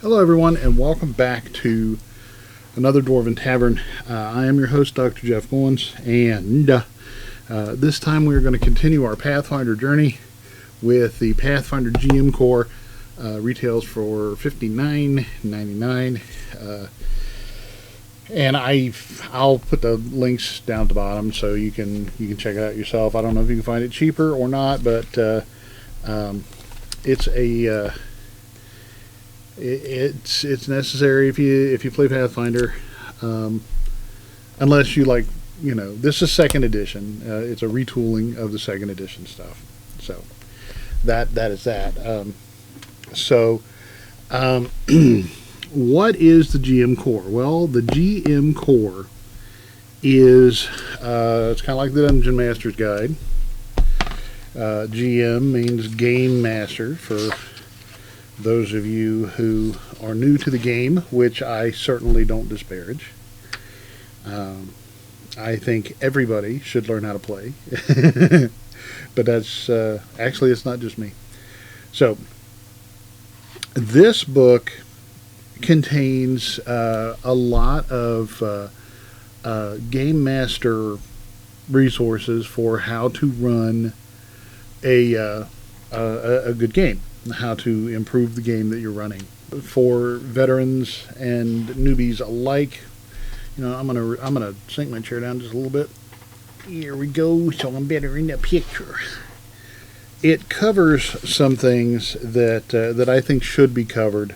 Hello everyone, and welcome back to another Dwarven Tavern. I am your host, Dr. Jeff Goins, and this time we're going to continue our Pathfinder journey with the Pathfinder GM Core. Retails for $59.99, and I'll put the links down at the bottom so you can check it out yourself. I don't know if you can find it cheaper or not, but it's a it's necessary if you play Pathfinder, unless you like, this is second edition. It's a retooling of the second edition stuff. So that is that. What is the GM Core? Well, the GM Core is it's kind of like the Dungeon Master's Guide. GM means Game Master for those of you who are new to the game, which I certainly don't disparage. I think everybody should learn how to play. But that's actually, it's not just me. So this book contains a lot of Game Master resources for how to run a good game, how to improve the game that you're running. For veterans and newbies alike, I'm gonna sink my chair down just a little bit. Here we go, so I'm better in the picture. It covers some things that I think should be covered.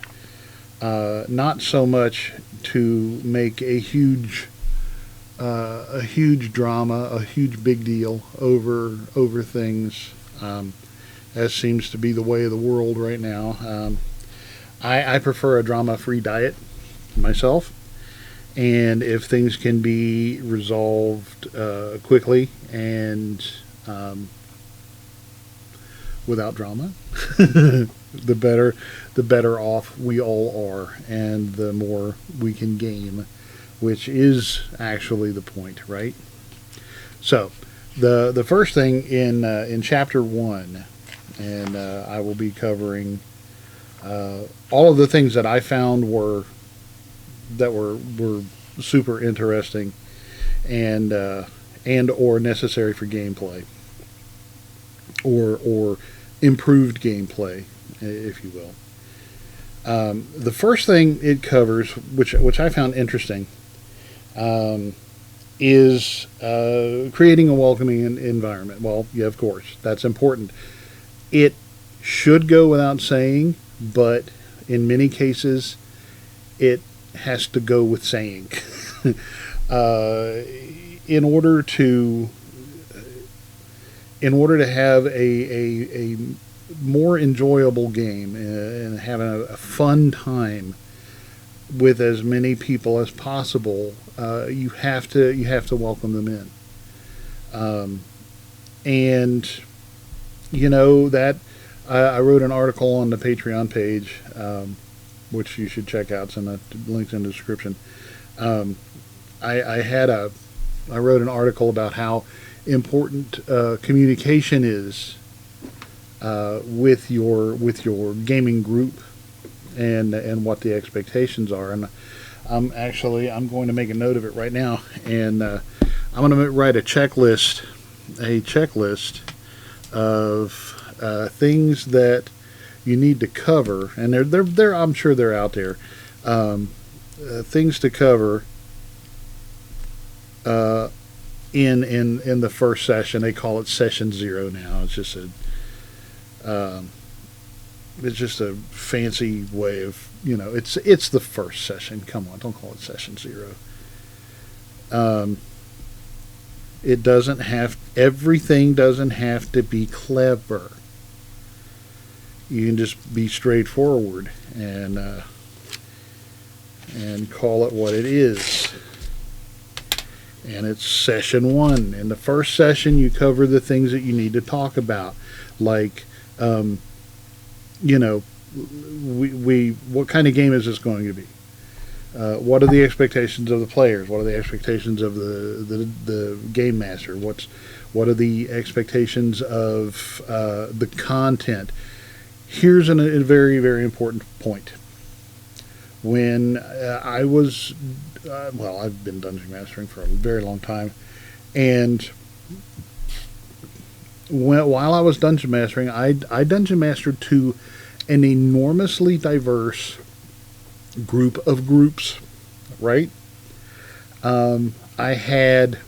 Not so much to make a huge drama, a huge big deal over things, as seems to be the way of the world right now. I prefer a drama-free diet myself, and if things can be resolved quickly and without drama, the better off we all are, and the more we can game, which is actually the point, right? So the first thing in chapter 1, and I will be covering all of the things that I found were super interesting and or necessary for gameplay, or improved gameplay, if you will. The first thing it covers, which I found interesting, is creating a welcoming environment. Well, yeah, of course, that's important. It should go without saying, but in many cases, it has to go with saying. In order to have a more enjoyable game and having a fun time with as many people as possible, you have to welcome them in. And that I wrote an article on the Patreon page, which you should check out. Send the links in the description. I wrote an article about how important communication is with your gaming group, and what the expectations are. And I'm going to make a note of it right now, and I'm going to write a checklist of things that you need to cover, and they're I'm sure they're out there. Things to cover in the first session. They call it session 0 now. It's just a fancy way of, it's the first session. Come on, don't call it session 0. Everything doesn't have to be clever. You can just be straightforward and call it what it is. And it's session 1. In the first session, you cover the things that you need to talk about, like, what kind of game is this going to be? What are the expectations of the players? What are the expectations of the game master? What are the expectations of the content? Here's a very, very important point. when I was, well, I've been dungeon mastering for a very long time, and while I was dungeon mastering, I dungeon mastered to an enormously diverse group of groups, right? I had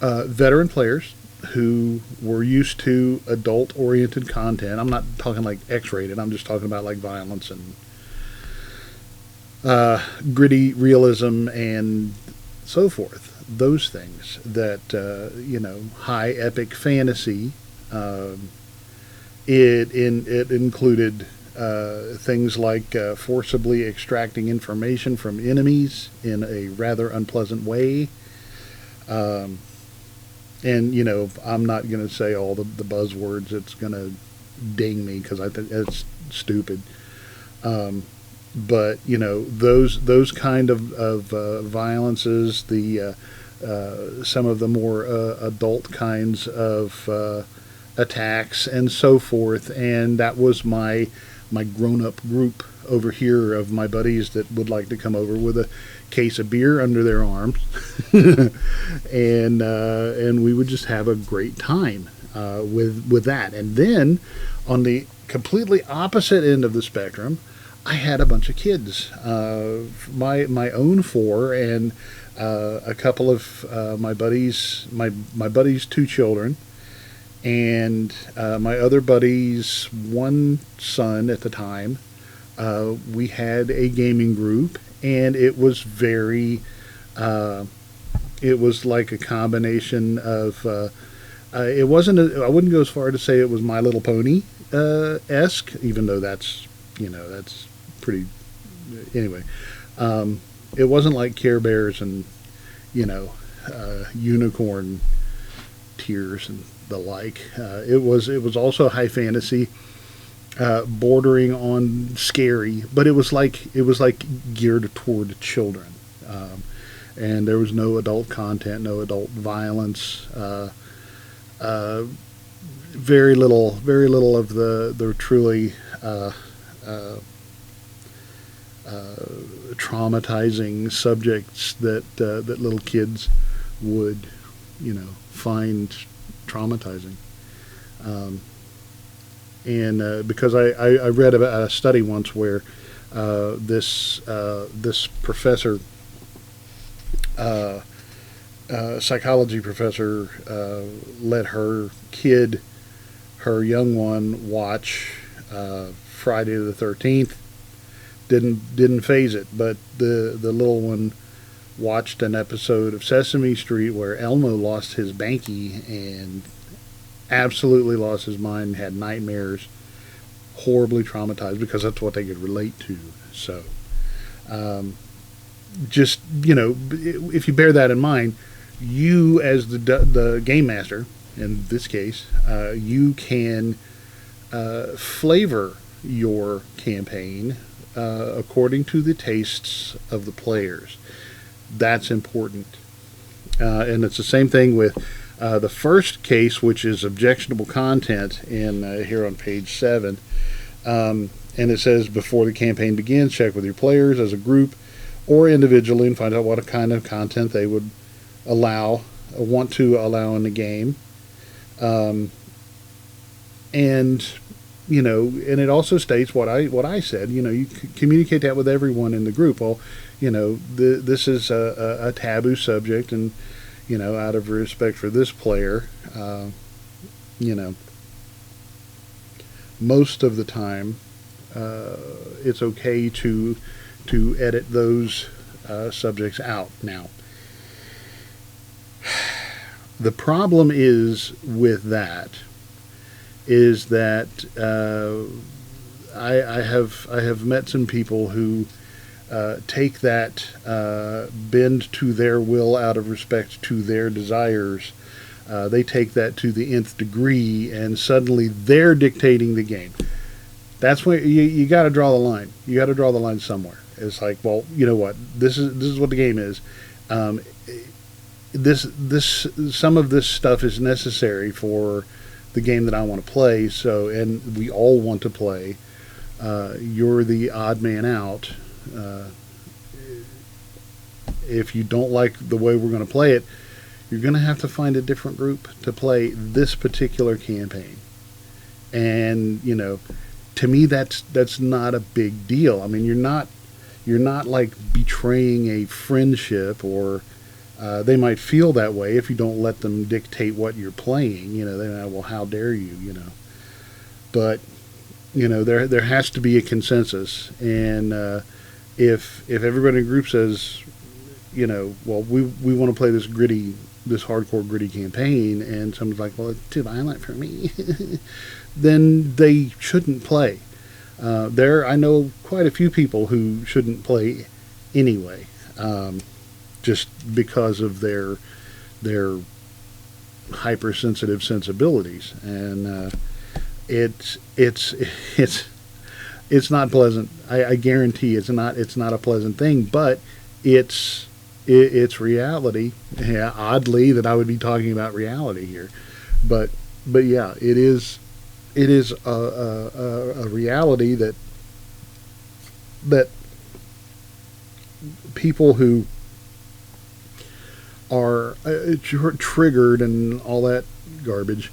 veteran players who were used to adult-oriented content. I'm not talking like X-rated. I'm just talking about like violence and gritty realism and so forth. Those things that, high epic fantasy. It included things like forcibly extracting information from enemies in a rather unpleasant way. And, I'm not going to say all the buzzwords. It's going to ding me because I think it's stupid. But, those kind of violences, some of the more adult kinds of attacks and so forth, and that was my grown-up group over here of my buddies that would like to come over with a case of beer under their arms, and we would just have a great time with that. And then on the completely opposite end of the spectrum, I had a bunch of kids, my own four, and a couple of my buddies' 2 children, and my other buddy's 1 son at the time. We had a gaming group, and it was very, it was like a combination of, it wasn't, I wouldn't go as far to say it was My Little Pony esque, even though that's pretty, anyway. It wasn't like Care Bears and, unicorn tears and the like. It was also high fantasy, bordering on scary, but it was like geared toward children, and there was no adult content, no adult violence, very little of the truly traumatizing subjects that little kids would find traumatizing. And because I read about a study once where this professor, psychology professor, let her young one, watch Friday the 13th. Didn't phase it, but the little one watched an episode of Sesame Street where Elmo lost his banky and absolutely lost his mind, had nightmares, horribly traumatized, because that's what they could relate to. So, just, if you bear that in mind, you as the game master, in this case, you can flavor your campaign according to the tastes of the players. That's important. And it's the same thing with the first case, which is objectionable content, in here on page 7. And it says, before the campaign begins, check with your players as a group or individually and find out what kind of content they would want to allow in the game. And it also states what I said. You communicate that with everyone in the group. Well, this is a taboo subject, and out of respect for this player, most of the time, it's okay to edit those subjects out. Now, the problem is with that is that I have met some people who take that, bend to their will out of respect to their desires. They take that to the nth degree, and suddenly they're dictating the game. That's when you got to draw the line. You got to draw the line somewhere. It's like, well, you know what? This is what the game is. Some of this stuff is necessary for the game that I want to play. So, and we all want to play. you're the odd man out. If you don't like the way we're going to play it, you're going to have to find a different group to play this particular campaign. And to me, that's not a big deal. I mean, you're not like betraying a friendship, or they might feel that way if you don't let them dictate what you're playing. They might, well, how dare you? But there has to be a consensus, and if everybody in the group says, well, we want to play this hardcore gritty campaign, and someone's like, well, it's too violent for me, then they shouldn't play. I know quite a few people who shouldn't play anyway, just because of their hypersensitive sensibilities, and it's not pleasant. I guarantee it's not a pleasant thing, but it's reality. Yeah, oddly that I would be talking about reality here, but yeah, it is a reality that people who are triggered and all that garbage.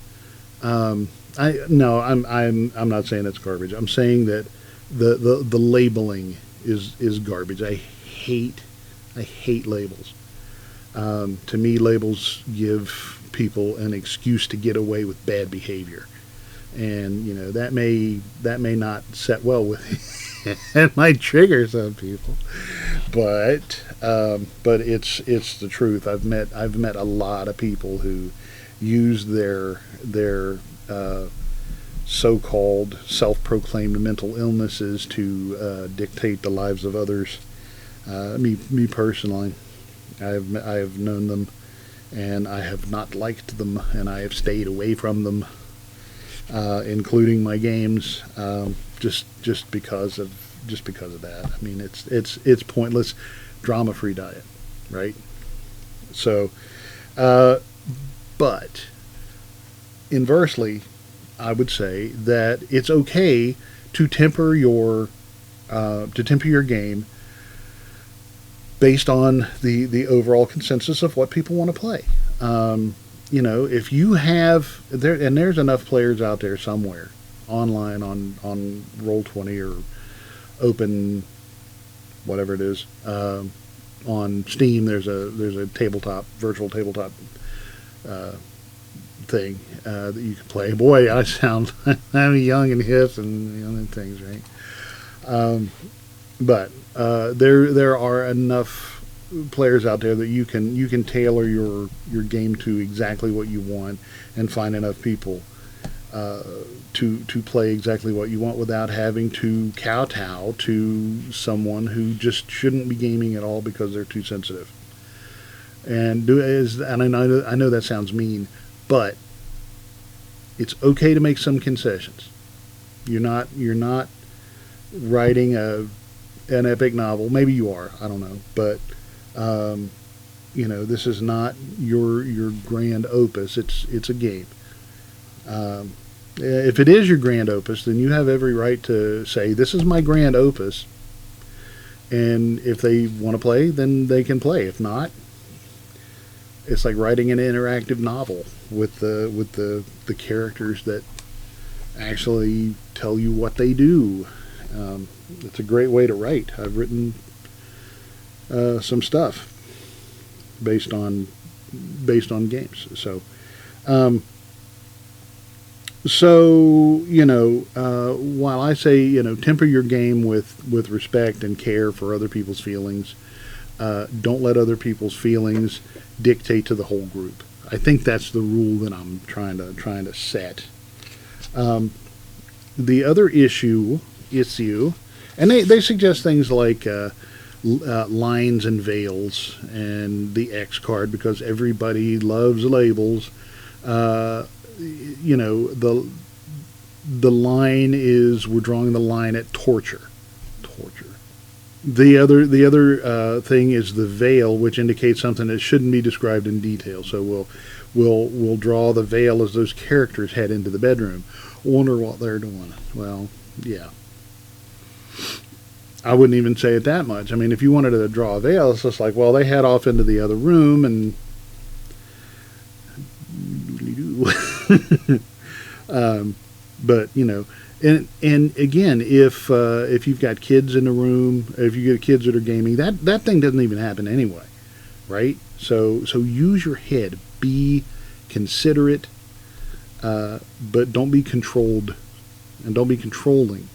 I'm not saying it's garbage. I'm saying that the labeling is garbage. I hate labels. To me, labels give people an excuse to get away with bad behavior, and that may not set well with it might trigger some people, but it's the truth. I've met a lot of people who use their so-called self-proclaimed mental illnesses to dictate the lives of others. Me personally, I have known them, and I have not liked them, and I have stayed away from them, including my games, just because of that. I mean, it's pointless. Drama-free diet, right? So, but inversely, I would say that it's okay to temper your game based on the overall consensus of what people want to play. If you have and there's enough players out there somewhere online on Roll20 or Open, whatever it is, on Steam. There's a virtual tabletop thing that you can play. Boy, I sound I'm young and hip and things, right? But there are enough players out there that you can tailor your game to exactly what you want, and find enough people to play exactly what you want without having to kowtow to someone who just shouldn't be gaming at all because they're too sensitive. And I know that sounds mean, but it's okay to make some concessions. You're not writing an epic novel. Maybe you are. I don't know, but this is not your grand opus. It's a game. If it is your grand opus, then you have every right to say, this is my grand opus, and if they want to play, then they can play. If not, it's like writing an interactive novel with the characters that actually tell you what they do. It's a great way to write. I've written some stuff based on games. So, while I say, temper your game with respect and care for other people's feelings, don't let other people's feelings dictate to the whole group. I think that's the rule that I'm trying to set. The other issue, and they suggest things like lines and veils and the X card, because everybody loves labels. The line is, we're drawing the line at torture. The other thing is the veil, which indicates something that shouldn't be described in detail. So we'll draw the veil as those characters head into the bedroom. Wonder what they're doing. Well, yeah. I wouldn't even say it that much. I mean, if you wanted to draw a veil, it's just like, well, they head off into the other room and but and again, if you've got kids in the room, if you get kids that are gaming, that thing doesn't even happen anyway, right? So use your head, be considerate, but don't be controlled, and don't be controlling.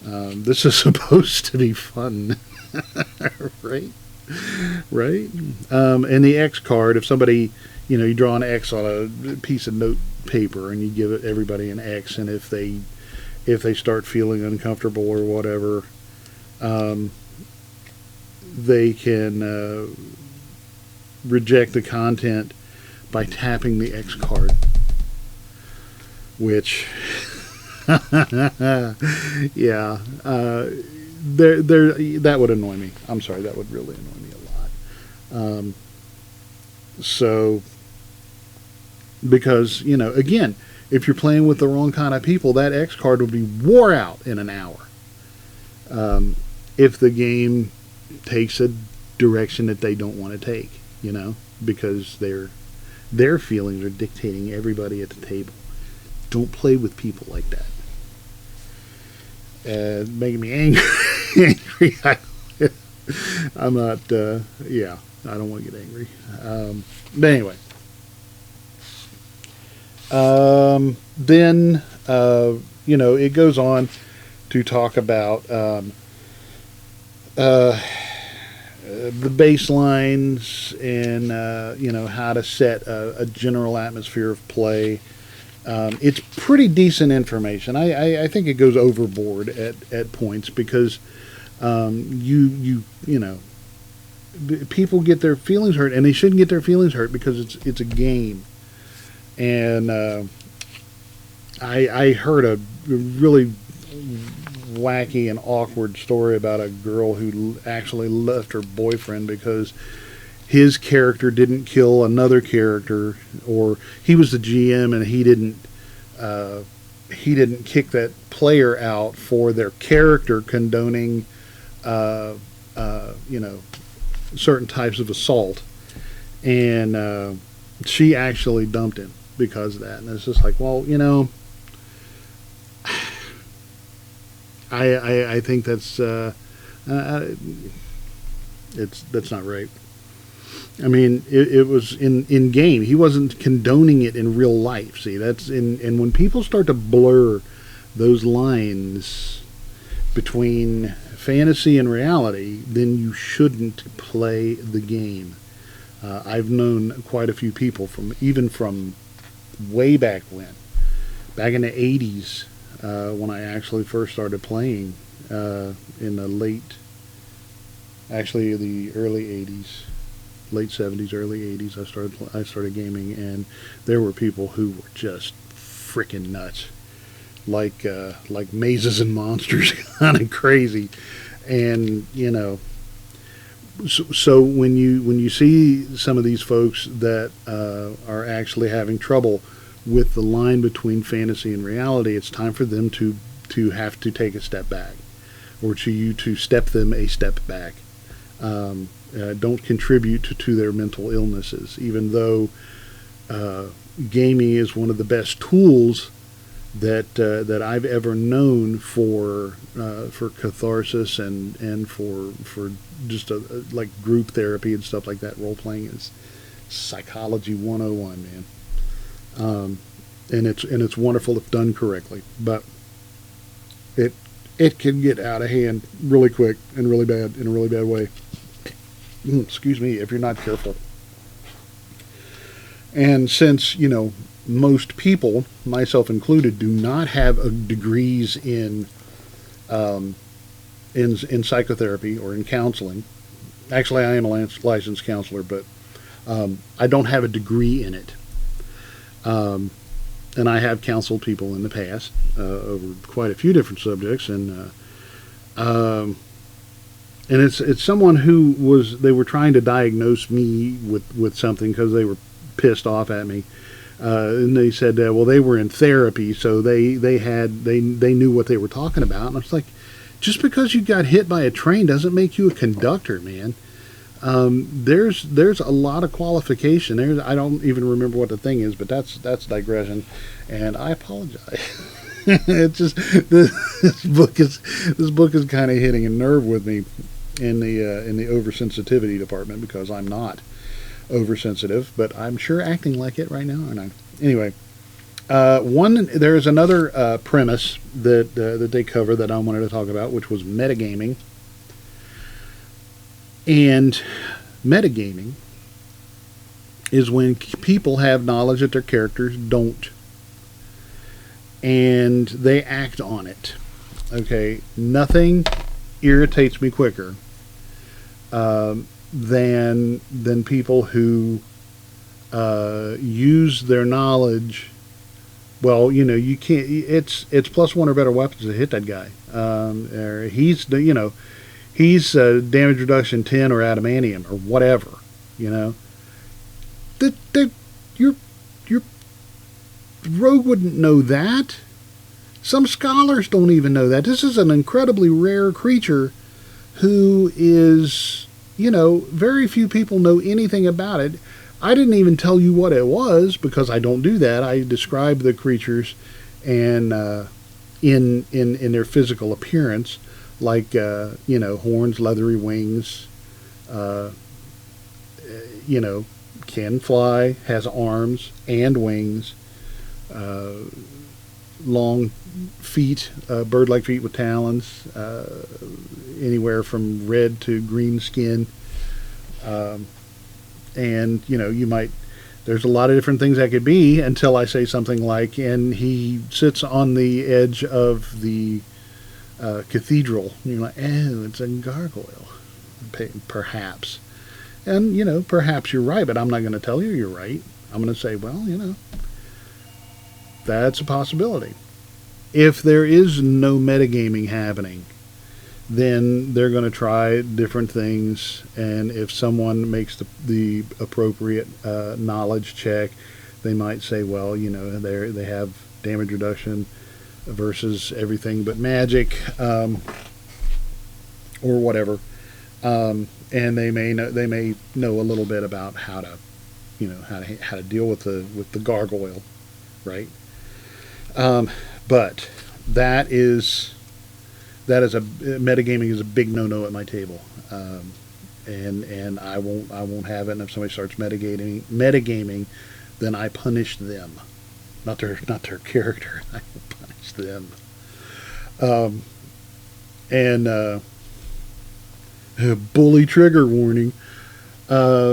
This is supposed to be fun, right? Right? And the X card, if somebody, you draw an X on a piece of note paper and you give everybody an X, and if they start feeling uncomfortable or whatever, they can reject the content by tapping the X card, which yeah, that would annoy me. I'm sorry, that would really annoy me a lot. So, because, again, if you're playing with the wrong kind of people, that X card would be wore out in an hour. If the game takes a direction that they don't want to take, because their feelings are dictating everybody at the table. Don't play with people like that. Making me angry. I'm not, I don't want to get angry. But anyway. Then, it goes on to talk about the baselines and, how to set a general atmosphere of play. It's pretty decent information. I think it goes overboard at points because people get their feelings hurt, and they shouldn't get their feelings hurt because it's a game. And I heard a really wacky and awkward story about a girl who actually left her boyfriend because his character didn't kill another character, or he was the GM and he didn't kick that player out for their character condoning certain types of assault, and she actually dumped him because of that. And it's just like, well, I think that's not right. I mean, it was in game. He wasn't condoning it in real life. See, and when people start to blur those lines between fantasy and reality, then you shouldn't play the game. I've known quite a few people from way back when, back in the 80s, when I actually first started playing, in the early 80s. Late 70s, early 80s, I started gaming, and there were people who were just freaking nuts, like mazes and monsters, kind of crazy, and so when you see some of these folks that are actually having trouble with the line between fantasy and reality, it's time for them to have to take a step back, or to step them a step back. Don't contribute to their mental illnesses, even though gaming is one of the best tools that I've ever known for catharsis and for just like group therapy and stuff like that. Role playing is psychology 101, man. And it's wonderful if done correctly, but it can get out of hand really quick and really bad, in a really bad way. Excuse me, if you're not careful. And since, most people, myself included, do not have degrees in psychotherapy or in counseling. Actually, I am a licensed counselor, but I don't have a degree in it. And I have counseled people in the past over quite a few different subjects, and it's someone who they were trying to diagnose me with something because they were pissed off at me. And they said, well, they were in therapy, so they knew what they were talking about. And I was like, just because you got hit by a train doesn't make you a conductor, man. There's a lot of qualification. I don't even remember what the thing is, but that's digression, and I apologize. It's just this book is kind of hitting a nerve with me in the oversensitivity department, because I'm not oversensitive, but I'm sure acting like it right now, aren't I? Anyway, there's another premise that they cover that I wanted to talk about, which was metagaming. And metagaming is when people have knowledge that their characters don't, and they act on it. Okay, nothing irritates me quicker than people who use their knowledge. Well, you can't. It's +1 or better weapons to hit that guy. He's damage reduction 10 or adamantium or whatever. Your rogue wouldn't know that. Some scholars don't even know that. This is an incredibly rare creature who is, very few people know anything about it. I didn't even tell you what it was, because I don't do that. I describe the creatures and in their physical appearance, like horns, leathery wings, can fly, has arms and wings, long feet, bird-like feet with talons, anywhere from red to green skin. And, there's a lot of different things that could be, until I say something like, and he sits on the edge of the cathedral. And you're like, oh, it's a gargoyle. Perhaps. And, perhaps you're right, but I'm not going to tell you you're right. I'm going to say, well, that's a possibility. If there is no metagaming happening, then they're going to try different things, and if someone makes the appropriate knowledge check, they might say, well, they have damage reduction versus everything but magic, or whatever, and they may know a little bit about how to deal with the gargoyle, right? But metagaming is a big no-no at my table, and I won't have it. And if somebody starts metagaming, then I punish them, not their character. I will punish them. Bully trigger warning. But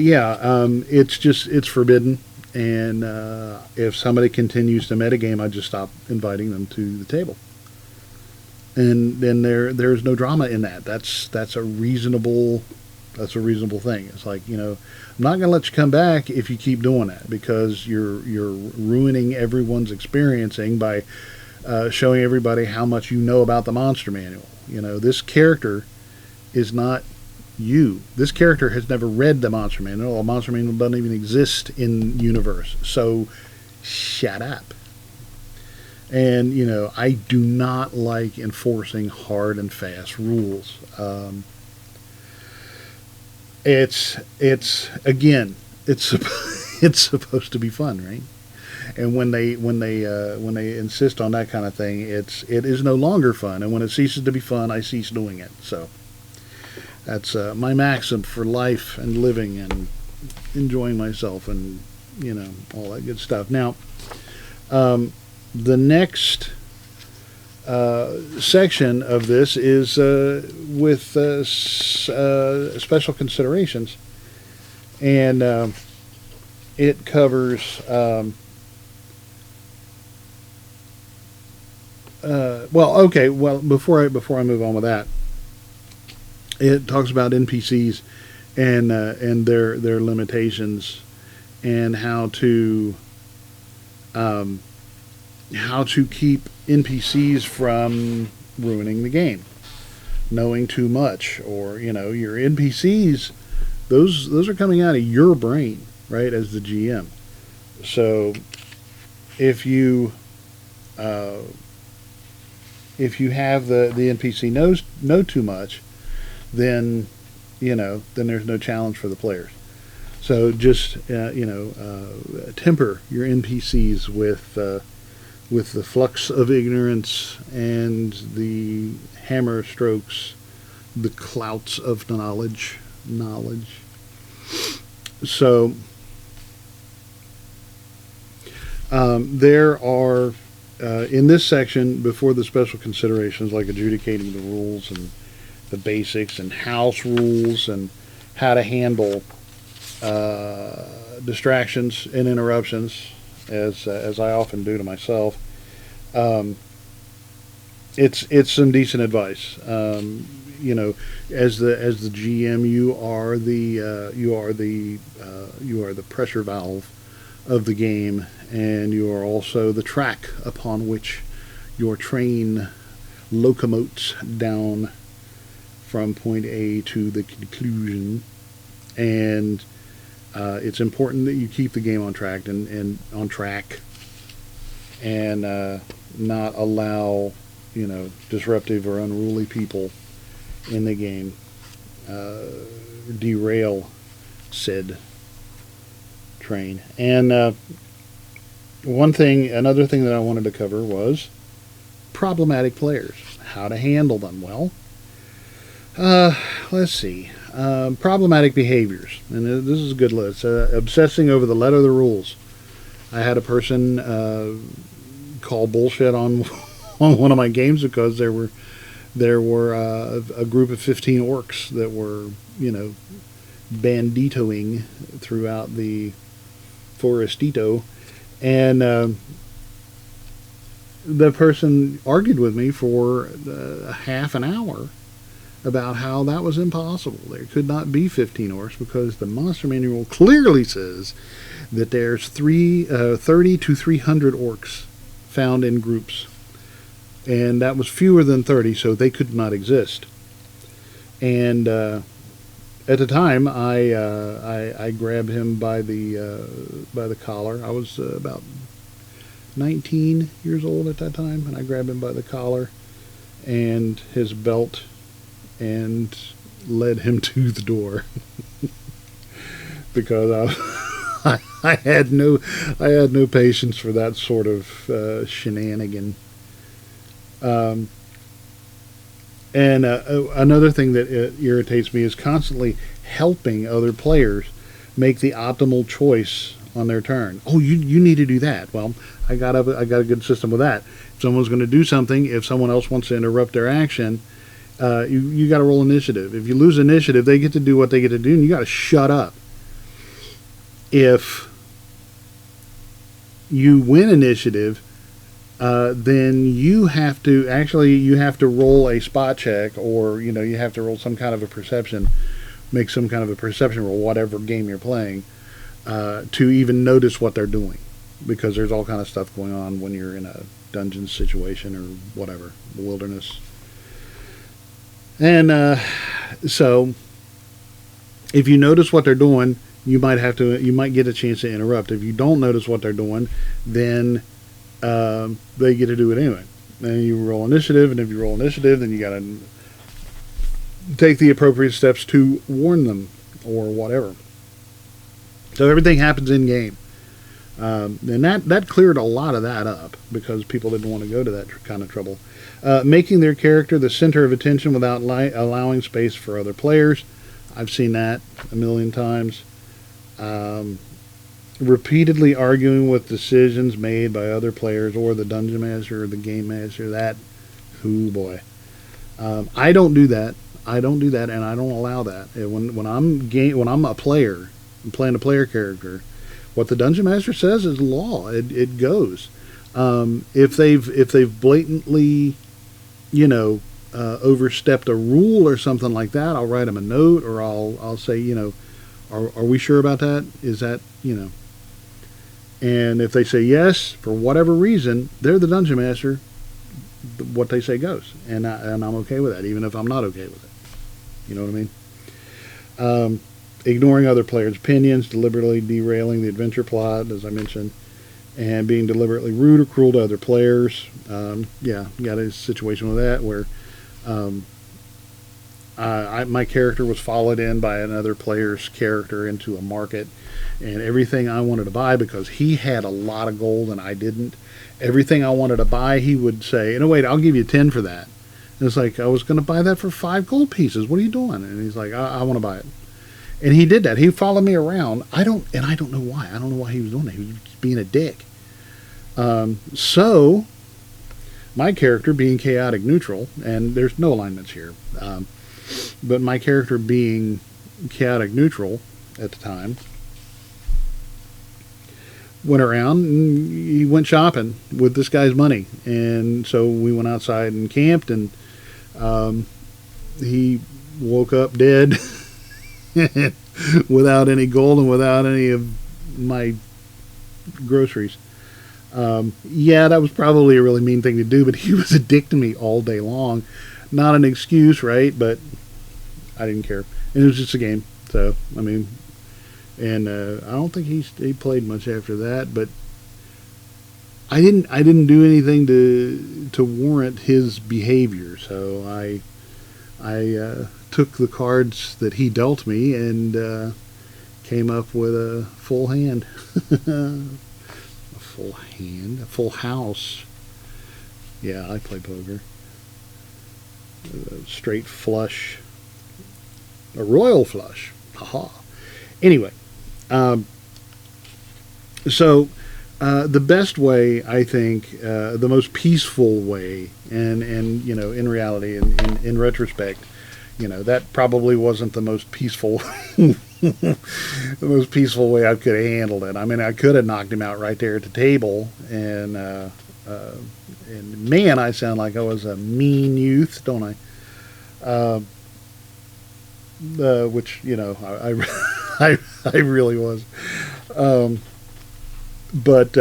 yeah, it's forbidden. And if somebody continues to metagame, I just stop inviting them to the table. And then there's no drama in that. That's a reasonable thing. It's like, I'm not going to let you come back if you keep doing that, because you're ruining everyone's experiencing by showing everybody how much you know about the monster manual. This character is not you. This character has never read the monster manual. The monster manual doesn't even exist in universe. So shut up. And, I do not like enforcing hard and fast rules. It's supposed to be fun, right? And when they insist on that kind of thing, it is no longer fun. And when it ceases to be fun, I cease doing it. So that's my maxim for life and living and enjoying myself and all that good stuff. Now, the next section of this is with special considerations, and it covers before I move on with that, it talks about NPCs and their limitations, and how to keep NPCs from ruining the game, knowing too much, or your NPCs, those are coming out of your brain, right, as the GM. So if you If you have the NPC know too much, then then there's no challenge for the players. So just temper your NPCs with the flux of ignorance and the hammer strokes, the clouts of knowledge. So there are in this section, before the special considerations like adjudicating the rules and the basics and house rules and how to handle distractions and interruptions, as I often do to myself, it's some decent advice. As the GM, you are the pressure valve of the game, and you are also the track upon which your train locomotes down from point A to the conclusion. And it's important that you keep the game on track and not allow disruptive or unruly people in the game derail said train. And another thing that I wanted to cover was problematic players, how to handle them. Well, let's see. Problematic behaviors, and this is a good list. Obsessing over the letter of the rules. I had a person call bullshit on one of my games because there were a group of 15 orcs that were banditoing throughout the Forestito, and the person argued with me for half an hour about how that was impossible. There could not be 15 orcs because the monster manual clearly says that there's 30 to 300 orcs found in groups, and that was fewer than 30, so they could not exist. And at the time, I grabbed him by the collar. I was about 19 years old at that time, and I grabbed him by the collar and his belt and led him to the door because I had no patience for that sort of shenanigan. And another thing that irritates me is constantly helping other players make the optimal choice on their turn. Oh, you need to do that. Well, I got a good system with that. If someone's going to do something, if someone else wants to interrupt their action, you got to roll initiative. If you lose initiative, they get to do what they get to do, and you got to shut up. If you win initiative, then you have to roll a spot check, or you have to roll some kind of a perception, make some kind of a perception roll, whatever game you're playing, to even notice what they're doing, because there's all kind of stuff going on when you're in a dungeon situation or whatever, the wilderness. And so if you notice what they're doing, you might get a chance to interrupt. If you don't notice what they're doing, then they get to do it anyway. And you roll initiative, and if you roll initiative, then you got to take the appropriate steps to warn them or whatever. So everything happens in game. And that cleared a lot of that up because people didn't want to go to that kind of trouble. Making their character the center of attention without allowing space for other players. I've seen that a million times. Repeatedly arguing with decisions made by other players or the dungeon master or the game master. Oh boy. I don't do that. And I don't allow that. When I'm a player, I'm playing a player character, what the dungeon master says is law. It goes. If they've blatantly, overstepped a rule or something like that, I'll write them a note, or I'll say, are we sure about that? Is that, And if they say yes, for whatever reason, they're the dungeon master. What they say goes, and I'm okay with that, even if I'm not okay with it. You know what I mean? Ignoring other players' opinions, deliberately derailing the adventure plot, as I mentioned, and being deliberately rude or cruel to other players. Yeah, got a situation with that where my character was followed in by another player's character into a market, and everything I wanted to buy, because he had a lot of gold and I didn't, everything I wanted to buy, he would say, no, wait, I'll give you 10 for that. And it's like, I was going to buy that for 5 gold pieces. What are you doing? And he's like, I want to buy it. And he did that. He followed me around. I don't know why. I don't know why he was doing that. He was being a dick. So my character being chaotic neutral, and there's no alignments here, but my character being chaotic neutral at the time, went around and he went shopping with this guy's money. And so we went outside and camped, and he woke up dead without any gold and without any of my groceries. Yeah, that was probably a really mean thing to do, but he was a dick to me all day long. Not an excuse, right? But I didn't care. And it was just a game. So, I mean, and I don't think he played much after that, but I didn't do anything to warrant his behavior. So I took the cards that he dealt me and came up with a full hand. A full hand? A full house. Yeah, I play poker. A straight flush. A royal flush. Haha. Anyway, so the best way, I think, the most peaceful way, and you know, in reality, in retrospect, you know, that probably wasn't the most peaceful the most peaceful way I could have handled it. I mean, I could have knocked him out right there at the table, and man, I sound like I was a mean youth, don't I? Which, you know, I really was. But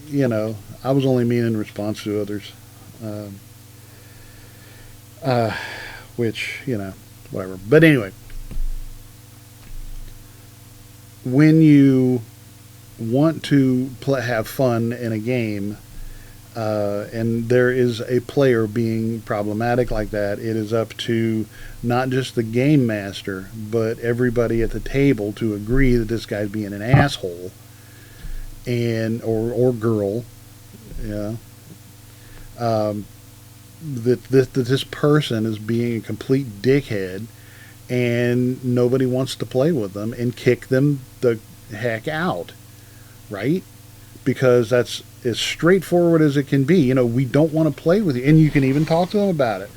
you know, I was only mean in response to others. Which, you know, whatever. But anyway, when you want to have fun in a game, and there is a player being problematic like that, it is up to not just the game master, but everybody at the table to agree that this guy's being an asshole, and or girl, yeah, that this person is being a complete dickhead, and nobody wants to play with them, and kick them the heck out, right? Because that's as straightforward as it can be. You know, we don't want to play with you, and you can even talk to them about it.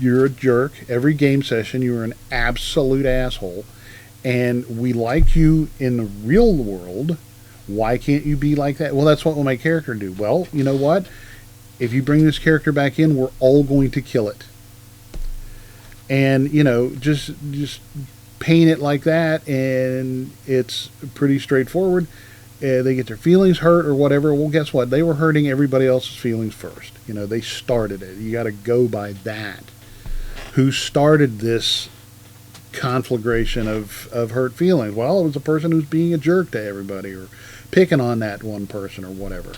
You're a jerk. Every game session, you're an absolute asshole, and we like you in the real world. Why can't you be like that? Well, that's what my character do. Well, you know what? If you bring this character back in, we're all going to kill it. And, you know, just paint it like that, and it's pretty straightforward. They get their feelings hurt or whatever. Well, guess what? They were hurting everybody else's feelings first. You know, they started it. You got to go by that. Who started this conflagration of hurt feelings? Well, it was a person who's being a jerk to everybody, or picking on that one person, or whatever.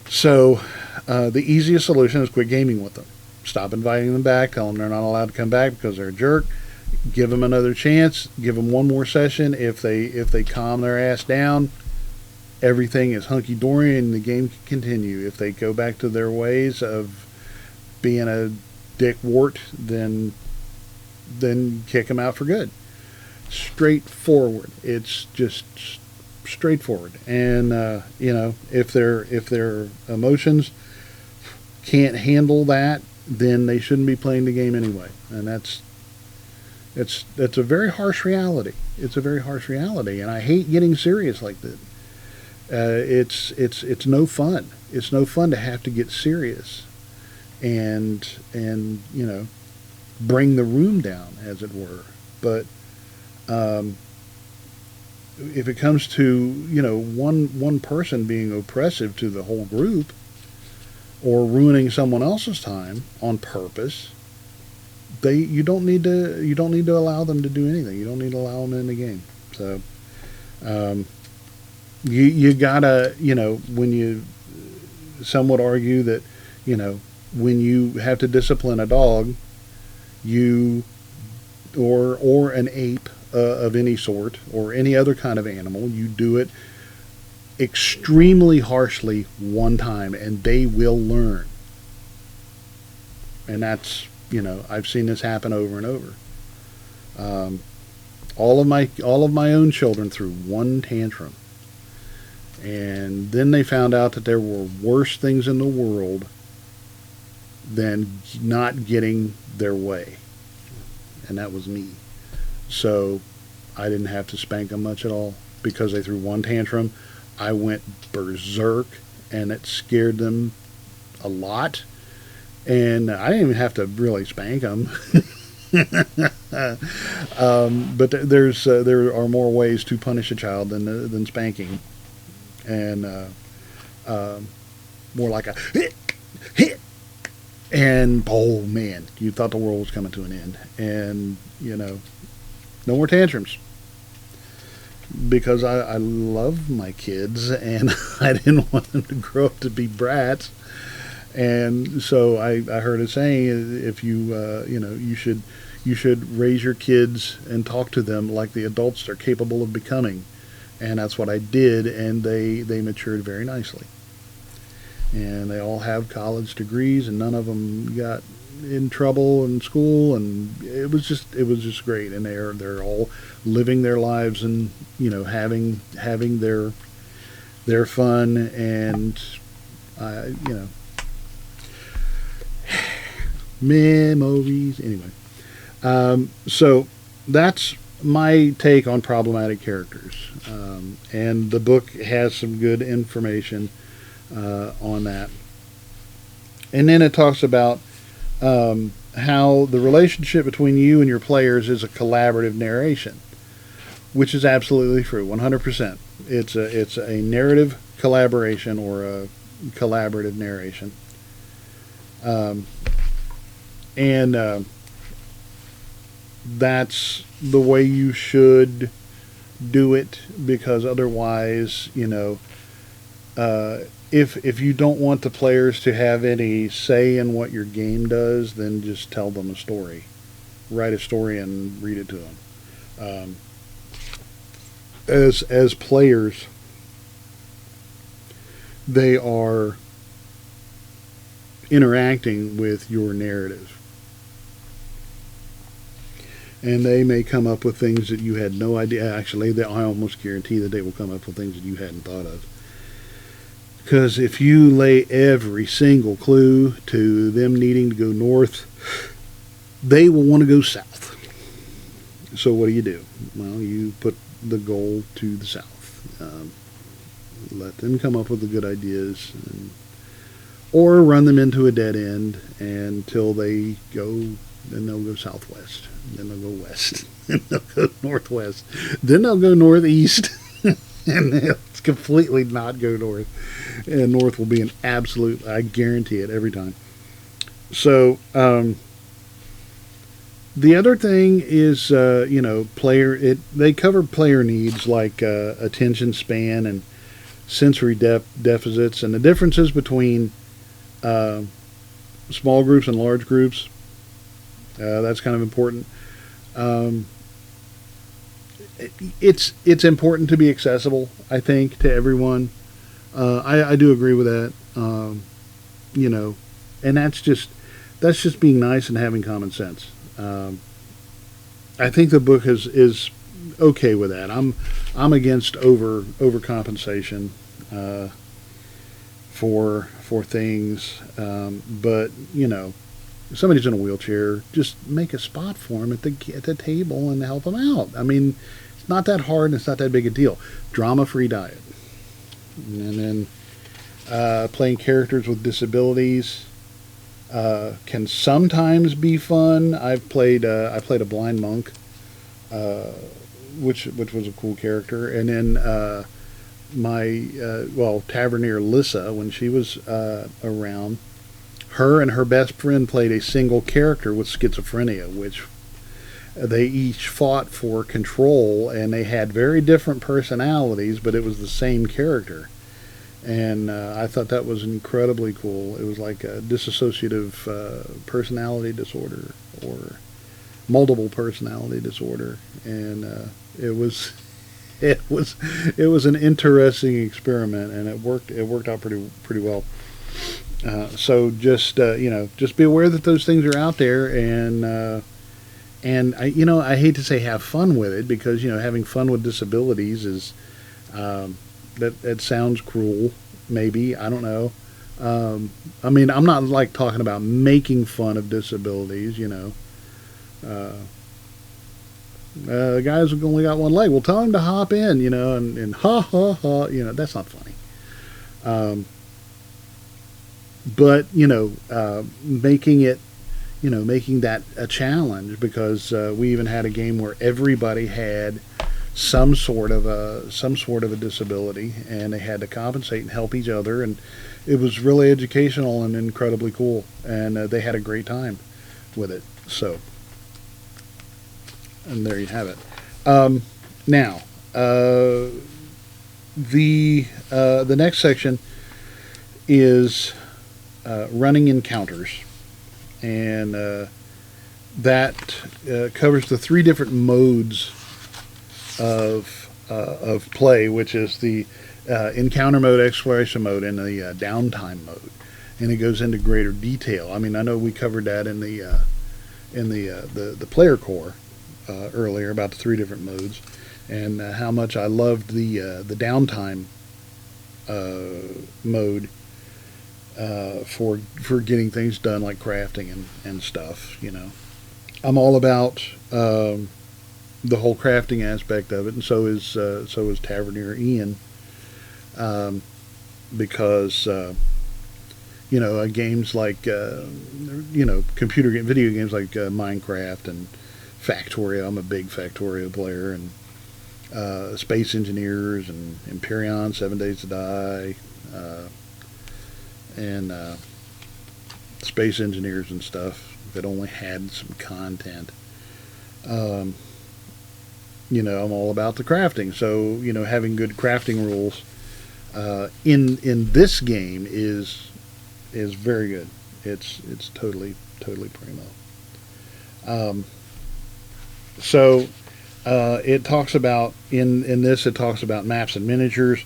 So the easiest solution is quit gaming with them. Stop inviting them back. Tell them they're not allowed to come back because they're a jerk. Give them another chance. Give them one more session. If they calm their ass down, everything is hunky-dory and the game can continue. If they go back to their ways of being a dickwart, then kick them out for good. Straightforward. It's just straightforward. And you know, if their emotions can't handle that, then they shouldn't be playing the game anyway. And that's a very harsh reality. It's a very harsh reality, and I hate getting serious like that. It's no fun. It's no fun to have to get serious, and you know, bring the room down, as it were. But if it comes to, you know, one person being oppressive to the whole group, or ruining someone else's time on purpose, you don't need to allow them to do anything. You don't need to allow them in the game. So You gotta, when you, some would argue that, when you have to discipline a dog, you, or an ape of any sort, or any other kind of animal, you do it extremely harshly one time, and they will learn. And that's, I've seen this happen over and over. All of my own children threw one tantrum, and then they found out that there were worse things in the world than not getting their way, and that was me. So I didn't have to spank them much at all because they threw one tantrum. I went berserk, and it scared them a lot, and I didn't even have to really spank them. But there are more ways to punish a child than spanking, and more like a hit, and oh man, you thought the world was coming to an end, and no more tantrums, because I love my kids, and I didn't want them to grow up to be brats. And so I heard a saying: if you should raise your kids and talk to them like the adults they're capable of becoming. And that's what I did, and they matured very nicely. And they all have college degrees, and none of them got in trouble in school, and it was just great. And they're all living their lives, and having their fun, and memories. Anyway, so that's my take on problematic characters, and the book has some good information on that. And then it talks about how the relationship between you and your players is a collaborative narration, which is absolutely true, 100%. It's a narrative collaboration, or a collaborative narration, and that's the way you should do it, because otherwise, if you don't want the players to have any say in what your game does, then just tell them a story. Write a story and read it to them. As players, they are interacting with your narrative, and they may come up with things that you had no idea. Actually, I almost guarantee that they will come up with things that you hadn't thought of. Because if you lay every single clue to them needing to go north, they will want to go south. So what do? Well, you put the goal to the south. Let them come up with the good ideas, or run them into a dead end until they go. Then they'll go southwest. Then they'll go west. Then they'll go northwest. Then they'll go northeast. And they'll completely not go north. And north will be an absolute, I guarantee it, every time. So, the other thing is, they cover player needs like attention span and sensory deficits, and the differences between small groups and large groups. That's kind of important. It's important to be accessible, I think, to everyone. I do agree with that. And that's just being nice and having common sense. I think the book is okay with that. I'm against overcompensation for things, but if somebody's in a wheelchair, just make a spot for them at the table and help them out. I mean, it's not that hard, and it's not that big a deal. Drama-free diet, and then playing characters with disabilities can sometimes be fun. I played a blind monk, which was a cool character, and then my tavernier Lissa, when she was around, her and her best friend played a single character with schizophrenia, which they each fought for control, and they had very different personalities, but it was the same character. And I thought that was incredibly cool. It was like a dissociative personality disorder or multiple personality disorder, and it was an interesting experiment, and it worked out pretty well. So just just be aware that those things are out there, and I hate to say have fun with it, because having fun with disabilities is that sounds cruel, maybe, I don't know. I mean, I'm not like talking about making fun of disabilities, the guy's only got one leg. Well, tell him to hop in, and ha ha ha, that's not funny. But making it, making that a challenge, because we even had a game where everybody had some sort of a disability, and they had to compensate and help each other, and it was really educational and incredibly cool, and they had a great time with it. So, and there you have it. Now, the next section is running encounters, and that covers the 3 different modes of play, which is the encounter mode, exploration mode, and the downtime mode, and it goes into greater detail. I mean, I know we covered that in the player core earlier about the 3 different modes, and how much I loved the downtime mode for getting things done, like crafting and stuff. I'm all about the whole crafting aspect of it, and so is Tavernier Ian, because games like video games like Minecraft and Factorio. I'm a big Factorio player, and Space Engineers and Empyrean, 7 Days to Die, and Space Engineers and stuff. If it only had some content. I'm all about the crafting. So, having good crafting rules in this game is very good. It's totally primo. So it talks about in this, it talks about maps and miniatures,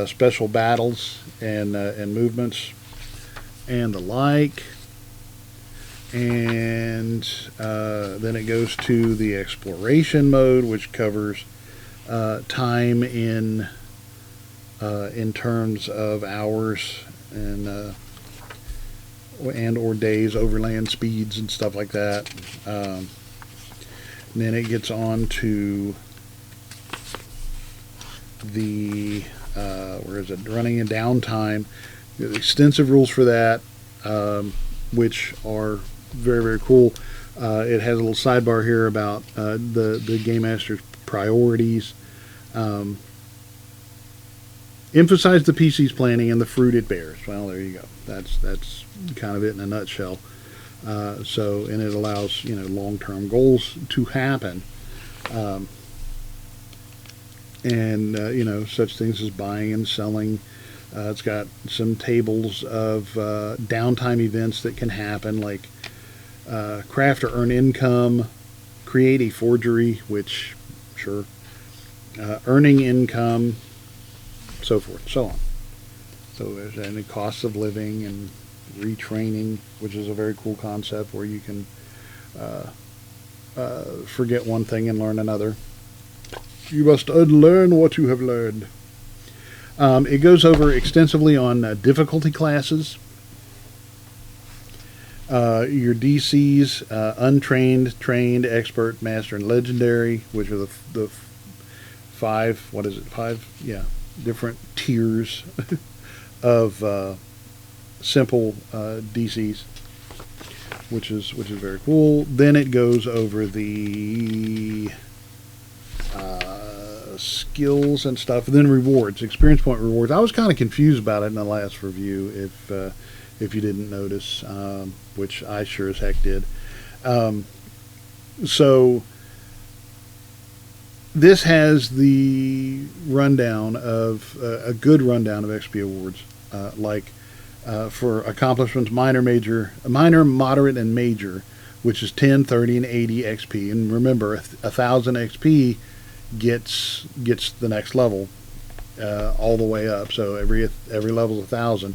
special battles and movements and the like. And then it goes to the exploration mode, which covers time in terms of hours and or days, overland speeds and stuff like that. And then it gets on to the running and downtime. Extensive rules for that, which are very, very cool. It has a little sidebar here about the Game Master's priorities. Emphasize the PC's planning and the fruit it bears. Well, there you go. That's kind of it in a nutshell. And it allows long-term goals to happen, such things as buying and selling. It's got some tables of downtime events that can happen, like craft or earn income, create a forgery, which, sure, earning income, so forth, so on. So there's any costs of living and retraining, which is a very cool concept where you can forget one thing and learn another. You must unlearn what you have learned. It goes over extensively on difficulty classes. Your DCs, untrained, trained, expert, master, and legendary, which are the 5, what is it, 5? Yeah, different tiers of simple DCs, which is very cool. Then it goes over the skills and stuff, and then rewards, experience point rewards. I was kind of confused about it in the last review, if you didn't notice, which I sure as heck did. So this has the rundown of a good rundown of XP awards, for accomplishments minor, moderate, and major, which is 10, 30, and 80 XP. And remember, 1,000 XP gets the next level all the way up. So every level is 1,000.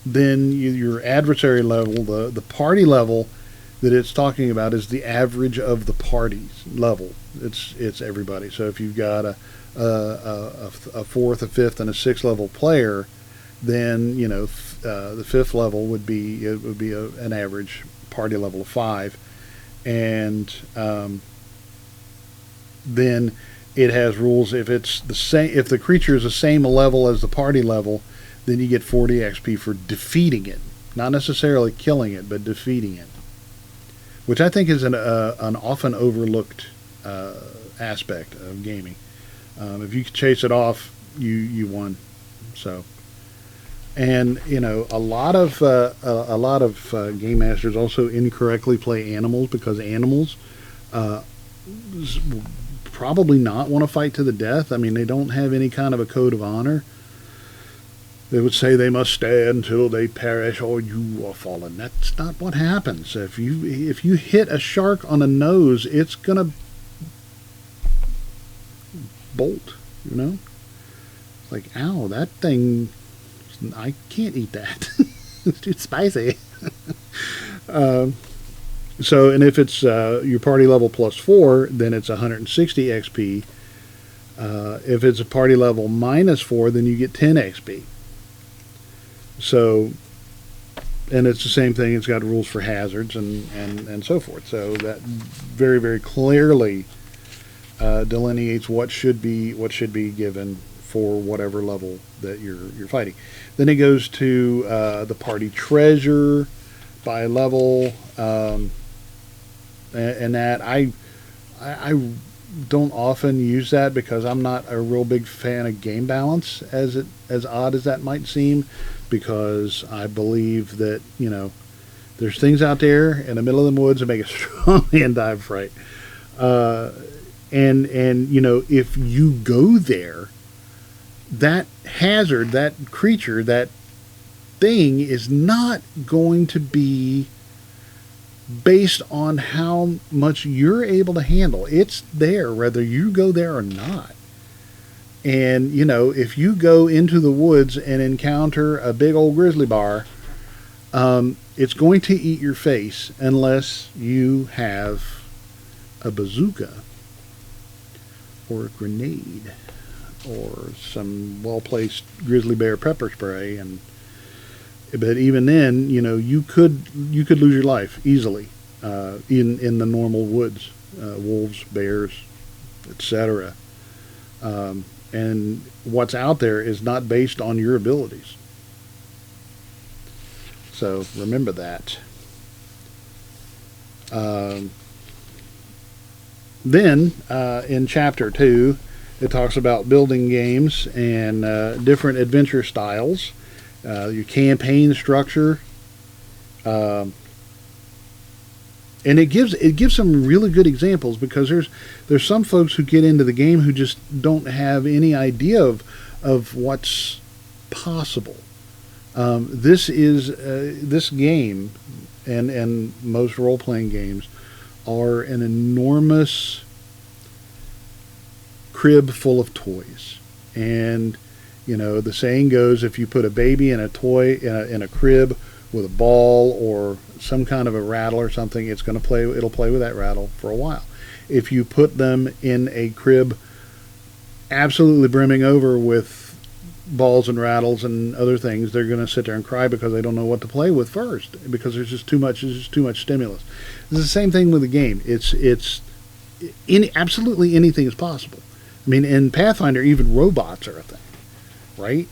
Then your adversary level, the party level that it's talking about, is the average of the party's level. It's everybody. So if you've got a fourth, a fifth, and a sixth level player, then the fifth level would be an average party level of 5, and then it has rules. If it's the same, if the creature is the same level as the party level, then you get 40 XP for defeating it, not necessarily killing it, but defeating it, which I think is an often overlooked aspect of gaming. If you can chase it off, you won. So, and a lot of game masters also incorrectly play animals, because animals probably not want to fight to the death. I mean, they don't have any kind of a code of honor. They would say they must stand until they perish or you are fallen. That's not what happens. If you hit a shark on the nose, it's gonna bolt. It's like, ow, that thing, I can't eat that. It's too spicy. So, and if it's your party level plus 4, then it's 160 XP. If it's a party level minus 4, then you get 10 XP. So, and it's the same thing. It's got rules for hazards and so forth. So that very, very clearly delineates what should be given for whatever level that you're fighting. Then it goes to the party treasure by level, and that I don't often use that because I'm not a real big fan of game balance, as odd as that might seem, because I believe that there's things out there in the middle of the woods that make a strong hand dive fright, and if you go there, that hazard, that creature, that thing is not going to be based on how much you're able to handle. It's there whether you go there or not. And if you go into the woods and encounter a big old grizzly bear, it's going to eat your face unless you have a bazooka or a grenade or some well-placed grizzly bear pepper spray. But even then, you could lose your life easily in the normal woods, wolves, bears, etc. And what's out there is not based on your abilities. So remember that. Then in Chapter 2, it talks about building games and different adventure styles. Your campaign structure, and it gives some really good examples, because there's some folks who get into the game who just don't have any idea of what's possible. This game and most role-playing games are an enormous crib full of toys, and the saying goes, if you put a baby in a toy in a crib with a ball or some kind of a rattle or something, it'll play with that rattle for a while. If you put them in a crib absolutely brimming over with balls and rattles and other things, they're going to sit there and cry because they don't know what to play with first, because there's just too much stimulus. It's the same thing with the game. Absolutely anything is possible. I mean, in Pathfinder, even robots are a thing. Right?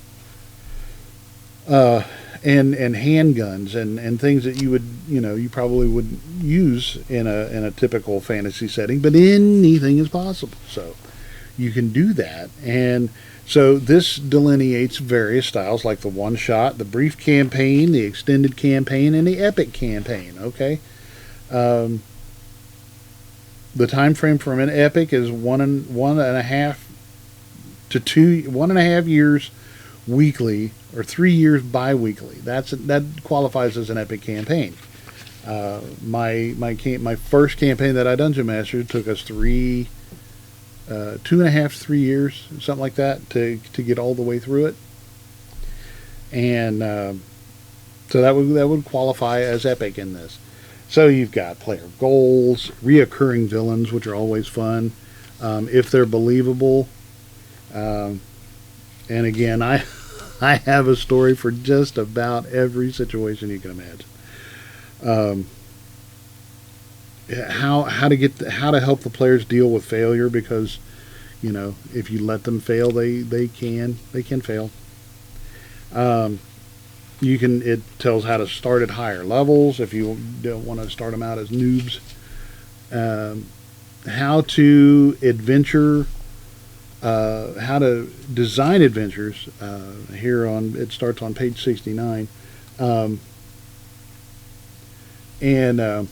And handguns and things that you probably would use in a typical fantasy setting, but anything is possible. So you can do that. And so this delineates various styles, like the one shot, the brief campaign, the extended campaign, and the epic campaign. Okay. The time frame for an epic is 1.5 years weekly, or 3 years bi-weekly. That qualifies as an epic campaign. My first campaign that I dungeon mastered took us 2.5-3 years, something like that, to get all the way through it, and so that would qualify as epic in this. So you've got player goals, reoccurring villains, which are always fun if they're believable. And again, I have a story for just about every situation you can imagine. How to help the players deal with failure, because if you let them fail, they can fail. It tells how to start at higher levels if you don't want to start them out as noobs. How to design adventures. It starts on page 69, and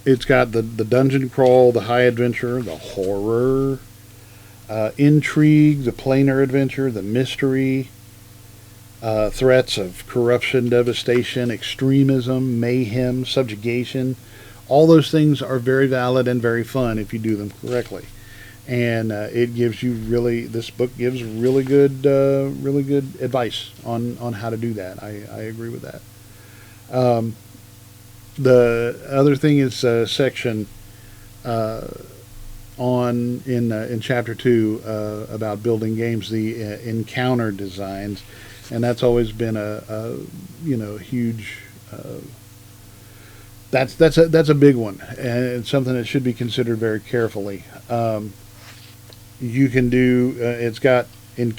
it's got the dungeon crawl, the high adventure, the horror, intrigue, the planar adventure, the mystery, threats of corruption, devastation, extremism, mayhem, subjugation. All those things are very valid and very fun if you do them correctly. And this book gives really good advice on how to do that. I agree with that. The other thing is section in chapter 2 about building games, the encounter designs, and that's always been a huge. That's a big one, and it's something that should be considered very carefully. You can do. It's got an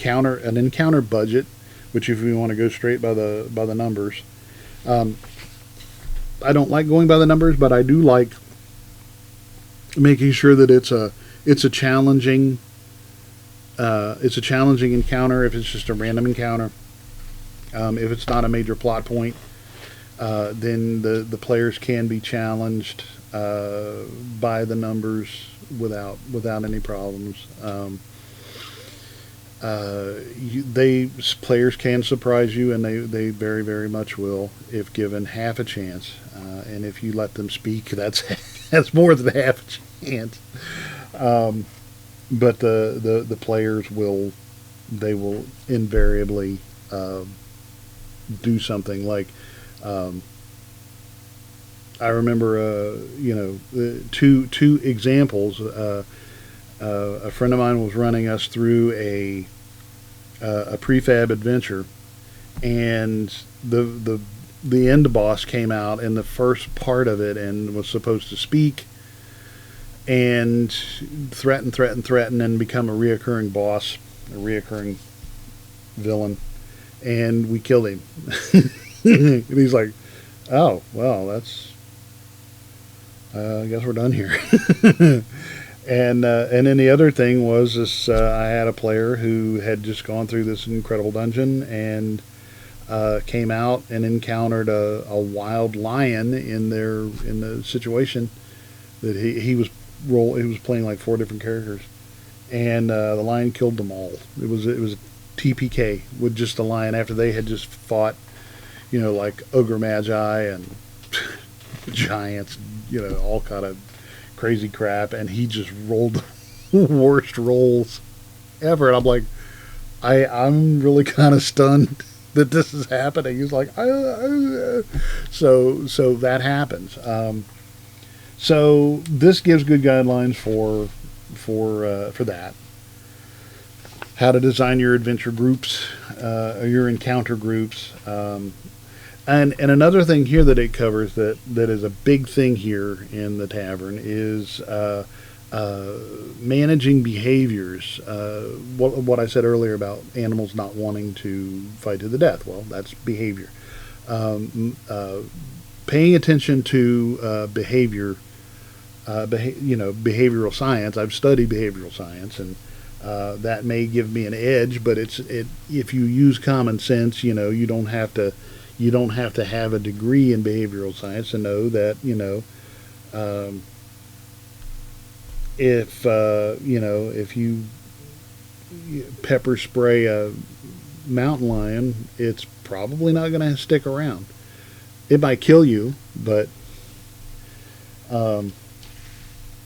encounter budget, which if you want to go straight by the numbers. I don't like going by the numbers, but I do like making sure that it's a challenging encounter. If it's just a random encounter, if it's not a major plot point, then the players can be challenged by the numbers without any problems. Players can surprise you, and they very, very much will if given half a chance. And if you let them speak, that's more than half a chance. But the players will invariably do something like. I remember two examples. A friend of mine was running us through a prefab adventure, and the end boss came out in the first part of it and was supposed to speak and threaten and become a reoccurring boss, a reoccurring villain, and we killed him. And he's like, "Oh, well, that's I guess we're done here." And then the other thing was this: I had a player who had just gone through this incredible dungeon and came out and encountered a wild lion in the situation that he was playing like 4 different characters, and the lion killed them all. It was a TPK with just the lion after they had just fought, like ogre magi and giants, all kind of crazy crap, and he just rolled the worst rolls ever. And I'm like, I'm really kind of stunned that this is happening. He's like, so that happens. So this gives good guidelines for that. How to design your adventure groups, your encounter groups. And another thing here that it covers that is a big thing here in the tavern is managing behaviors. What I said earlier about animals not wanting to fight to the death. Well, that's behavior. Paying attention to behavior, behavioral science. I've studied behavioral science, and that may give me an edge. But if you use common sense, you don't have to have a degree in behavioral science to know that If if you pepper spray a mountain lion, it's probably not going to stick around. It might kill you, but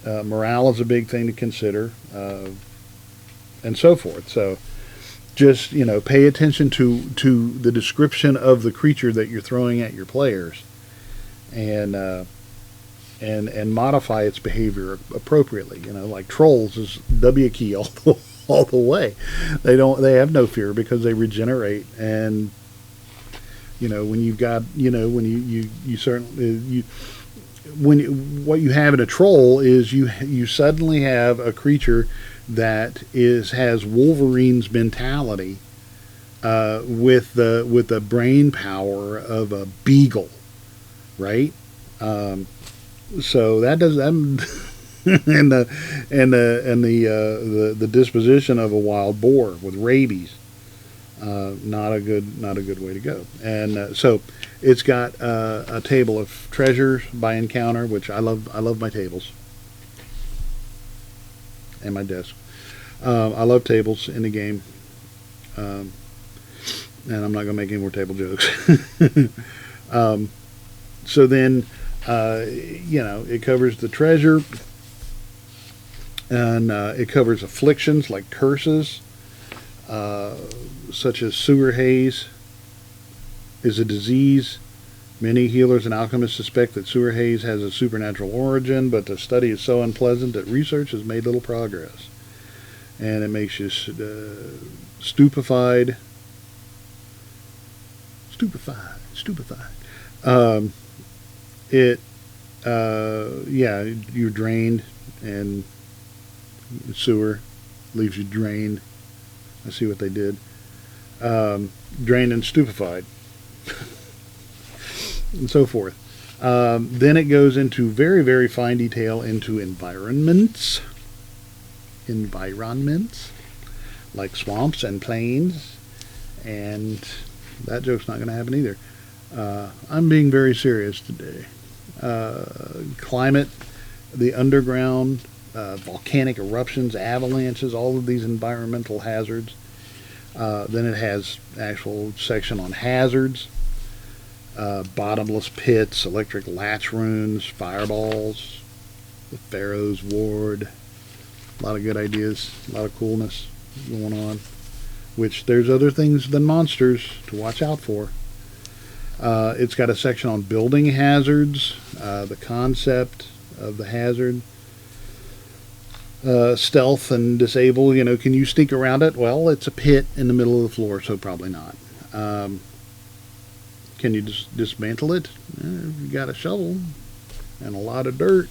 morale is a big thing to consider, and so forth. So just pay attention to the description of the creature that you're throwing at your players, and modify its behavior appropriately. Like trolls is W key all the way. They have no fear because they regenerate, and when you've got when you certainly what you have in a troll is you suddenly have a creature that has Wolverine's mentality, with the brain power of a beagle, right? So that does that, and the disposition of a wild boar with rabies. Not a good way to go. And so it's got a table of treasures by encounter, which I love my tables and my desk. I love tables in the game, and I'm not going to make any more table jokes. So then, it covers the treasure, and it covers afflictions like curses, such as sewer haze is a disease. Many healers and alchemists suspect that sewer haze has a supernatural origin, but the study is so unpleasant that research has made little progress. And it makes you stupefied. You're drained, and sewer leaves you drained. I see what they did. Drained and stupefied. And so forth. Then it goes into very, very fine detail into environments, like swamps and plains, and that joke's not going to happen either. I'm being very serious today. Climate, the underground, volcanic eruptions, avalanches, all of these environmental hazards. Then it has actual section on hazards, bottomless pits, electric latch runes, fireballs, the Pharaoh's Ward. A lot of good ideas, a lot of coolness going on, which there's other things than monsters to watch out for. It's got a section on building hazards, the concept of the hazard, stealth and disable. Can you sneak around it? Well, it's a pit in the middle of the floor, so probably not. Can you just dismantle it? You got a shovel and a lot of dirt.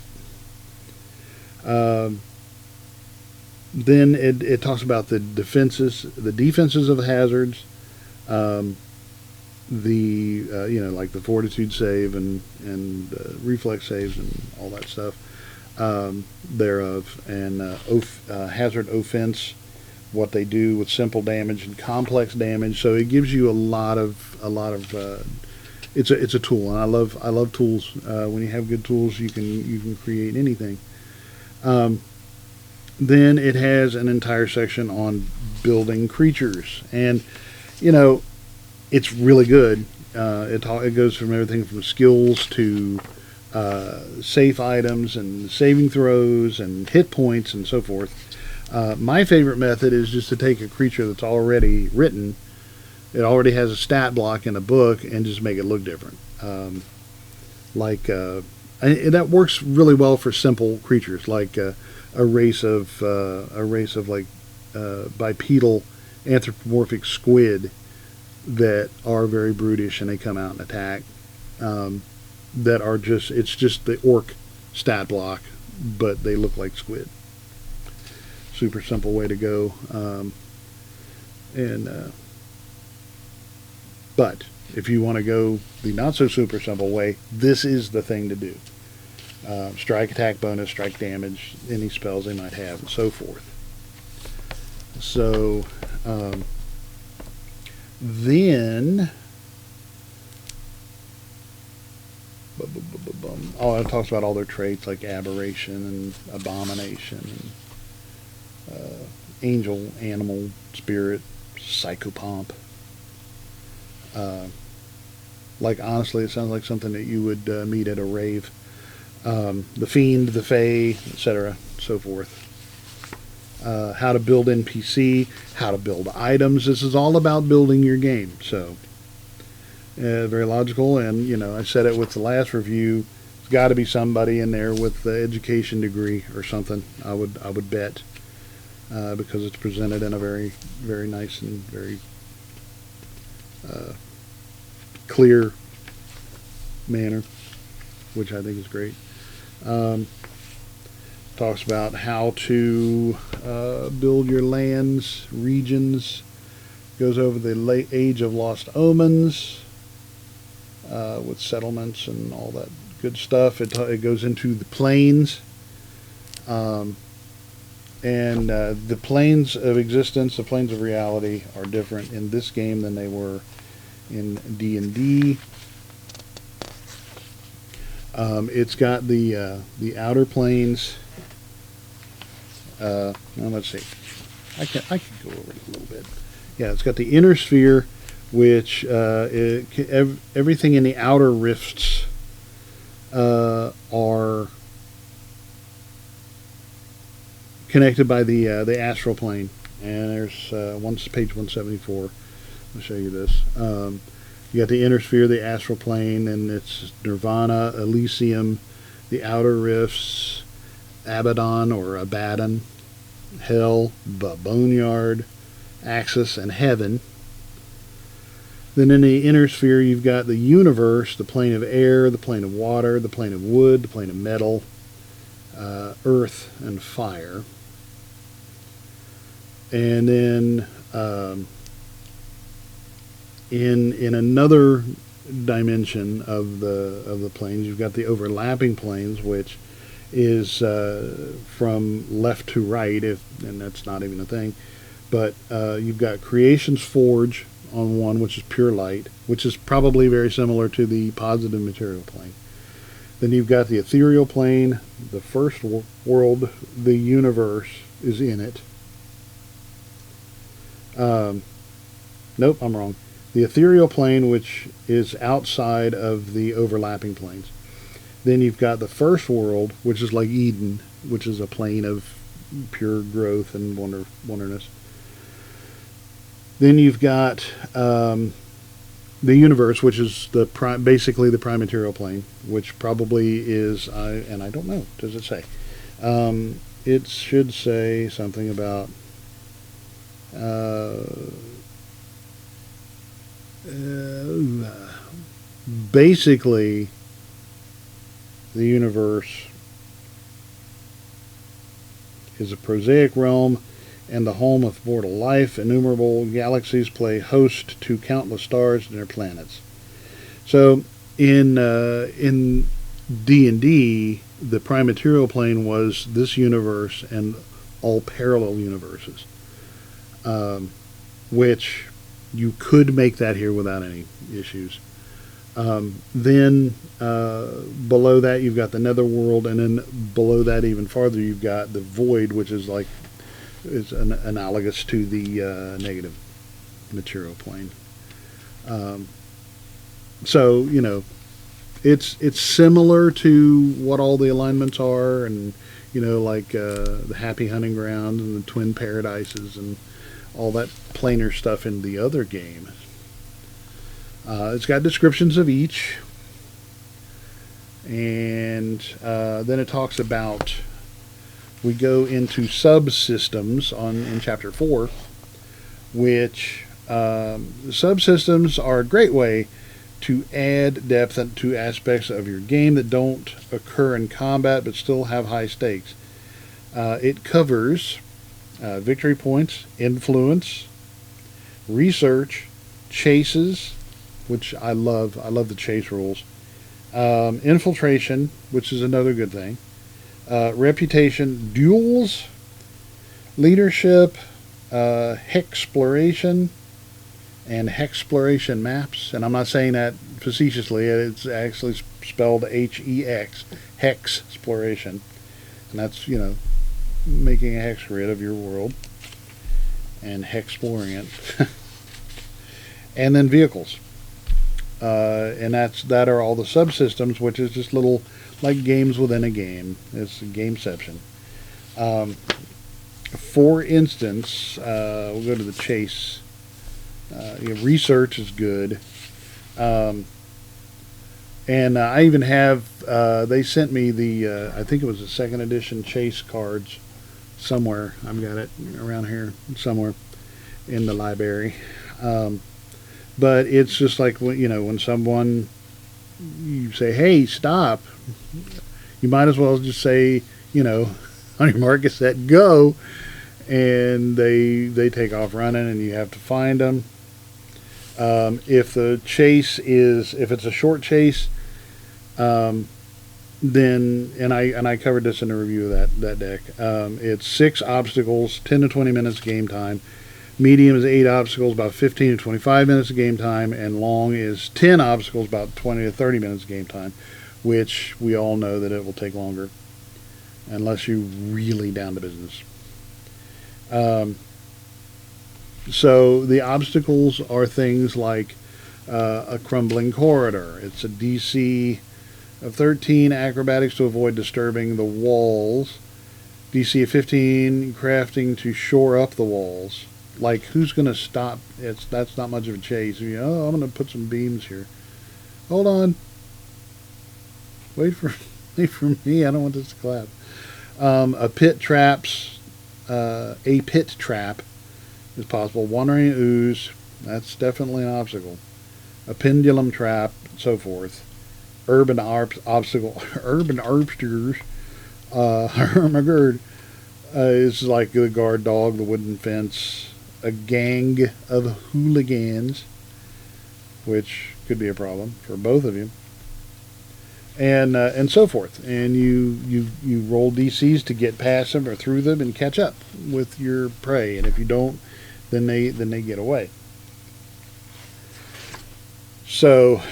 Then it talks about the defenses of hazards, like the fortitude save and reflex saves and all that stuff thereof, and hazard offense, what they do with simple damage and complex damage. So it gives you a lot of it's a tool, and I love tools. When you have good tools, you can create anything. Then it has an entire section on building creatures, and it's really good. It goes from everything from skills to safe items and saving throws and hit points and so forth. My favorite method is just to take a creature that's already written. It already has a stat block in a book, and just make it look different. And that works really well for simple creatures, like a race of like bipedal anthropomorphic squid that are very brutish, and they come out and attack. It's just the orc stat block, but they look like squid. Super simple way to go. But if you want to go the not so super simple way, this is the thing to do. Strike attack bonus, strike damage, any spells they might have, and so forth. So then it talks about all their traits like aberration and abomination, and angel, animal, spirit, psychopomp. Like, honestly, it sounds like something that you would meet at a rave. The fiend, the fae, etc., so forth. How to build NPC, how to build items. This is all about building your game. So, very logical. And, you know, I said it with the last review. There's got to be somebody in there with the education degree or something. I would bet, because it's presented in a very, very nice and very clear manner, which I think is great. Talks about how to build your lands, regions. Goes over the late age of lost omens with settlements and all that good stuff. It goes into the planes, and the planes of existence, the planes of reality, are different in this game than they were in D&D. It's got the outer planes. Now let's see. I can go over it a little bit. Yeah, it's got the inner sphere, which everything in the outer rifts are connected by the astral plane. And there's page 174. I'll show you this. You got the inner sphere, the astral plane, and it's Nirvana, Elysium, the outer rifts, Abaddon or Abaddon, Hell, the Boneyard, Axis, and Heaven. Then in the inner sphere, you've got the universe, the plane of air, the plane of water, the plane of wood, the plane of metal, earth, and fire. And then in another dimension of the planes, you've got the overlapping planes, which is from left to right, and that's not even a thing. But you've got Creation's Forge on one, which is pure light, which is probably very similar to the positive material plane. Then you've got the ethereal plane, the first world, the universe is in it. Nope, I'm wrong. The ethereal plane, which is outside of the overlapping planes. Then you've got the first world, which is like Eden, which is a plane of pure growth and wonderness. Then you've got the universe, which is basically the prime material plane, which probably is, and I don't know, does it say? It should say something about basically the universe is a prosaic realm and the home of mortal life. Innumerable galaxies play host to countless stars and their planets. So in D&D, the prime material plane was this universe and all parallel universes, which you could make that here without any issues. Then below that you've got the netherworld, and then below that even farther you've got the void, which is like analogous to the negative material plane. So you know, it's similar to what all the alignments are, and you know, like the happy hunting grounds and the twin paradises and all that planar stuff in the other game. It's got descriptions of each, and then it talks about, we go into subsystems in chapter 4, which subsystems are a great way to add depth to aspects of your game that don't occur in combat but still have high stakes. It covers victory points, influence, research, chases, which I love the chase rules, infiltration, which is another good thing, reputation, duels, leadership, exploration, and hexploration maps. And I'm not saying that facetiously. It's actually spelled H-E-X, hexploration. And that's, you know, making a hex grid of your world and hexploring it. And then vehicles. And that are all the subsystems, which is just little, like games within a game. It's gameception. For instance, we'll go to the chase. Research is good. And I even have, they sent me the, I think it was the second edition chase cards somewhere. I've got it around here somewhere in the library. But it's just like, you know, when someone, you say, hey, stop, you might as well just say, you know, on your mark, get set, go, and they take off running, and you have to find them. If the chase is, if it's a short chase, then, and I covered this in a review of that deck, it's 6 obstacles, 10 to 20 minutes game time. Medium is 8 obstacles, about 15 to 25 minutes of game time, and long is 10 obstacles, about 20 to 30 minutes of game time, which we all know that it will take longer unless you really down to business. So the obstacles are things like a crumbling corridor. It's a DC of 13 acrobatics to avoid disturbing the walls. DC of 15 crafting to shore up the walls. Like, who's going to stop? That's not much of a chase. You know, oh, I'm going to put some beams here. Hold on. Wait for me. I don't want this to collapse. A pit trap is possible. Wandering ooze, that's definitely an obstacle. A pendulum trap, so forth. Urban obstacle. Urban arbsters. Hermagerd is like the guard dog, the wooden fence. A gang of hooligans, which could be a problem for both of you, and so forth. And you roll DCs to get past them or through them and catch up with your prey. And if you don't, then they get away. So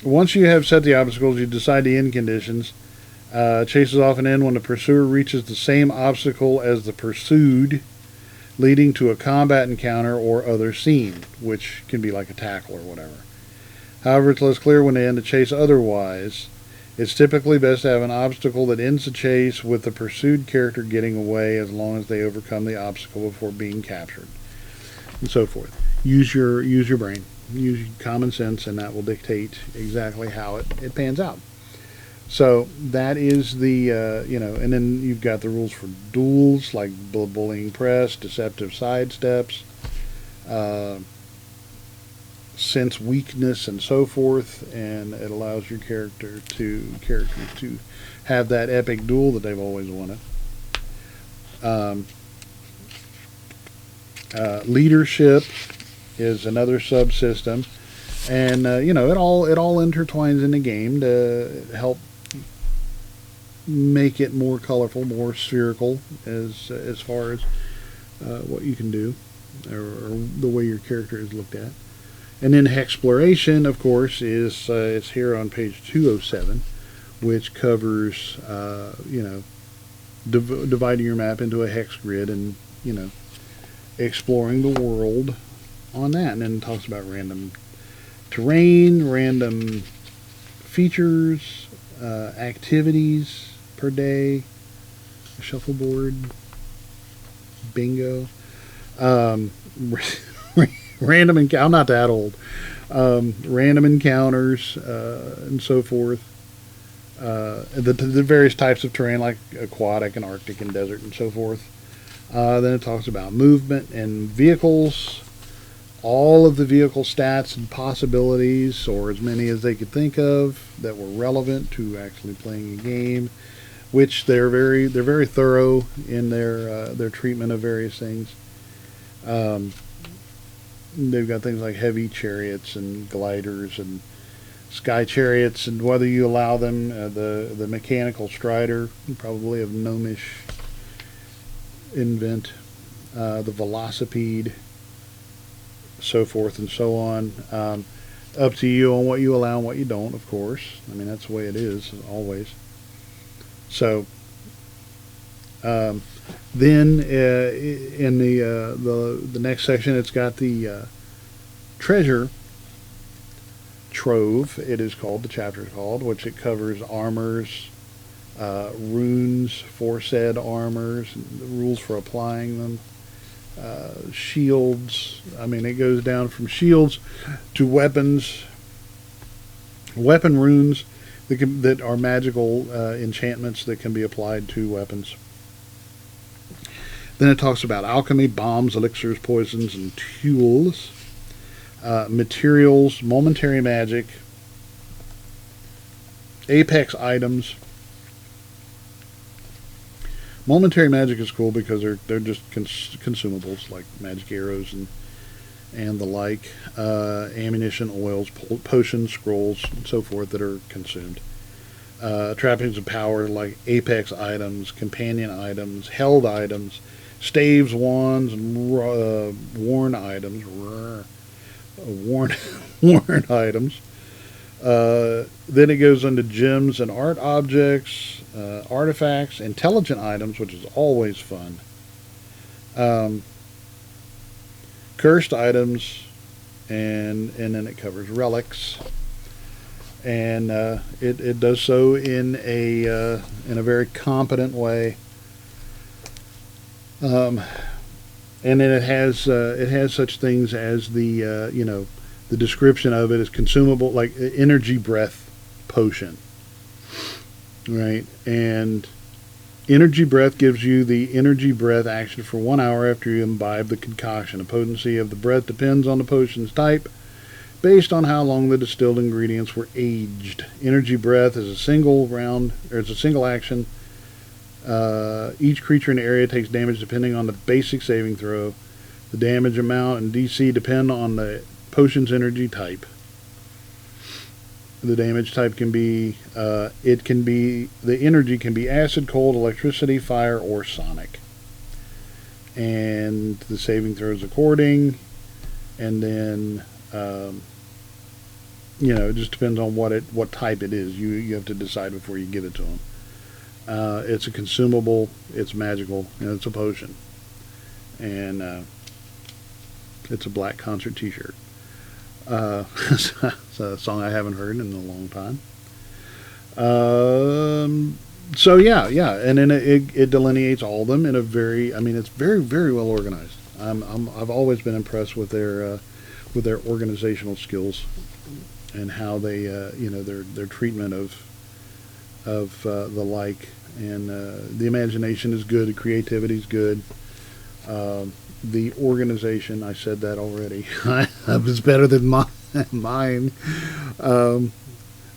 once you have set the obstacles, you decide the end conditions. Chases often end when the pursuer reaches the same obstacle as the pursued, leading to a combat encounter or other scene, which can be like a tackle or whatever. However, it's less clear when they end the chase otherwise. It's typically best to have an obstacle that ends the chase with the pursued character getting away, as long as they overcome the obstacle before being captured, and so forth. Use your brain, use common sense, and that will dictate exactly how it pans out. So that is the, and then you've got the rules for duels, like bullying press, deceptive sidesteps, sense weakness, and so forth. And it allows your characters to have that epic duel that they've always wanted. Leadership is another subsystem, and it all intertwines in the game to help make it more colorful, more spherical as far as what you can do, or the way your character is looked at. And then hexploration, of course, is here on page 207, which covers dividing your map into a hex grid and exploring the world on that. And then it talks about random terrain, random features, activities per day, shuffleboard, bingo, random encounter. I'm not that old. Random encounters and so forth. The various types of terrain, like aquatic and arctic and desert and so forth. Then it talks about movement and vehicles, all of the vehicle stats and possibilities, or as many as they could think of that were relevant to actually playing a game. Which they're very thorough in their treatment of various things. They've got things like heavy chariots and gliders and sky chariots, and whether you allow them, the mechanical strider, probably of gnomish invent, the velocipede, so forth and so on. Up to you on what you allow and what you don't, of course. I mean, that's the way it is always. So then in the next section, it's got the treasure Trove, it is called, the chapter is called, which it covers armors, runes for said armors, the rules for applying them, shields. I mean, it goes down from shields to weapons, weapon runes that are magical enchantments that can be applied to weapons. Then it talks about alchemy, bombs, elixirs, poisons, and tools. Materials, momentary magic, apex items. Momentary magic is cool because they're just consumables like magic arrows and the like, ammunition, oils, potions, scrolls, and so forth that are consumed. Trappings of power like apex items, companion items, held items, staves, wands, and worn items. Worn items. Then it goes into gems and art objects, artifacts, intelligent items, which is always fun. Cursed items, and then it covers relics, and it does so in a very competent way. And then it has such things as the the description of it is consumable, like energy breath potion, right? And energy breath gives you the energy breath action for 1 hour after you imbibe the concoction. The potency of the breath depends on the potion's type, based on how long the distilled ingredients were aged. Energy breath is a single action. Each creature in the area takes damage depending on the basic saving throw. The damage amount and DC depend on the potion's energy type. The damage type can be, the energy can be acid, cold, electricity, fire, or sonic. And the saving throws according. And then, it just depends on what type it is. You have to decide before you give it to them. It's a consumable, it's magical, and it's a potion. And it's a black concert t-shirt. It's a song I haven't heard in a long time. So yeah, and then it delineates all of them in a it's very, very well organized. I've always been impressed with their organizational skills and how they, their treatment of the like, and the imagination is good, the creativity is good. The organization, I said that already. It's better than mine.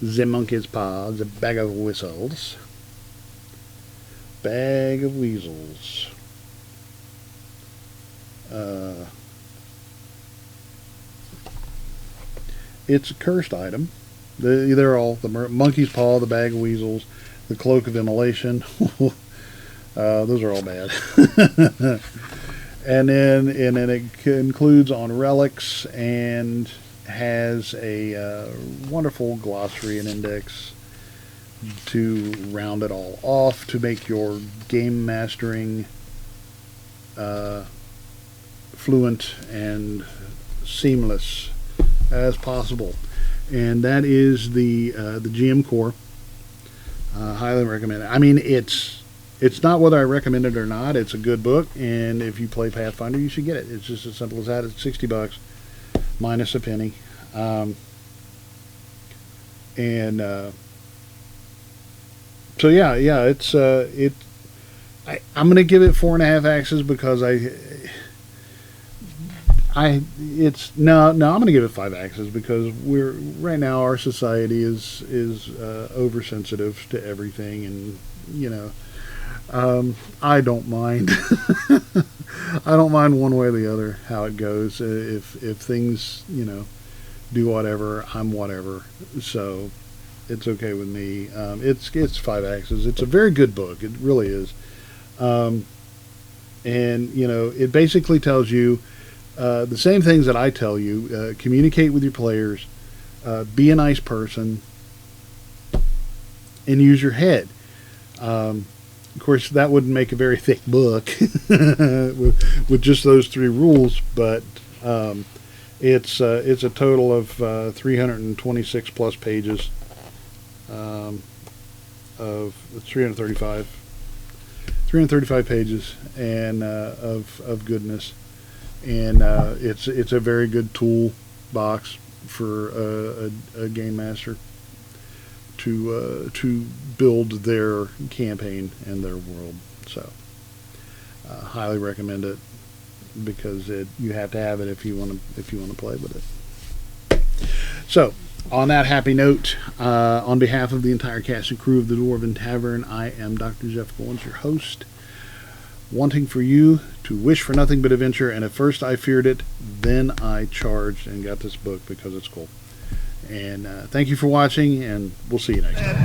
The monkey's paw, the bag of whistles. Bag of weasels. It's a cursed item. They're all the monkey's paw, the bag of weasels, the cloak of immolation. Those are all bad. and then it concludes on relics and has a wonderful glossary and index to round it all off to make your game mastering fluent and seamless as possible. And that is the GM Core. Highly recommend it. I mean, it's not whether I recommend it or not. It's a good book, and if you play Pathfinder, you should get it. It's just as simple as that. It's $60 minus a penny. So yeah, it's I'm gonna give it 4.5 axes because I'm gonna give it 5 axes because right now our society is oversensitive to everything, and I don't mind. I don't mind one way or the other how it goes. If things do whatever, I'm whatever. So it's okay with me. It's 5 axes. It's a very good book. It really is. And it basically tells you The same things that I tell you. Communicate with your players. Be a nice person. And use your head. Of course, that wouldn't make a very thick book with just those 3 rules, but it's a total of 326 plus pages of 335 pages and of goodness, and it's a very good tool box for a game master to build their campaign and their world. So highly recommend it, because you have to have it if you want to play with it. So on that happy note, on behalf of the entire cast and crew of the Dwarven Tavern, I am Dr. Jeff Goins, your host, wanting for you to wish for nothing but adventure. And at first I feared it, then I charged and got this book because it's cool. And thank you for watching, and we'll see you next time.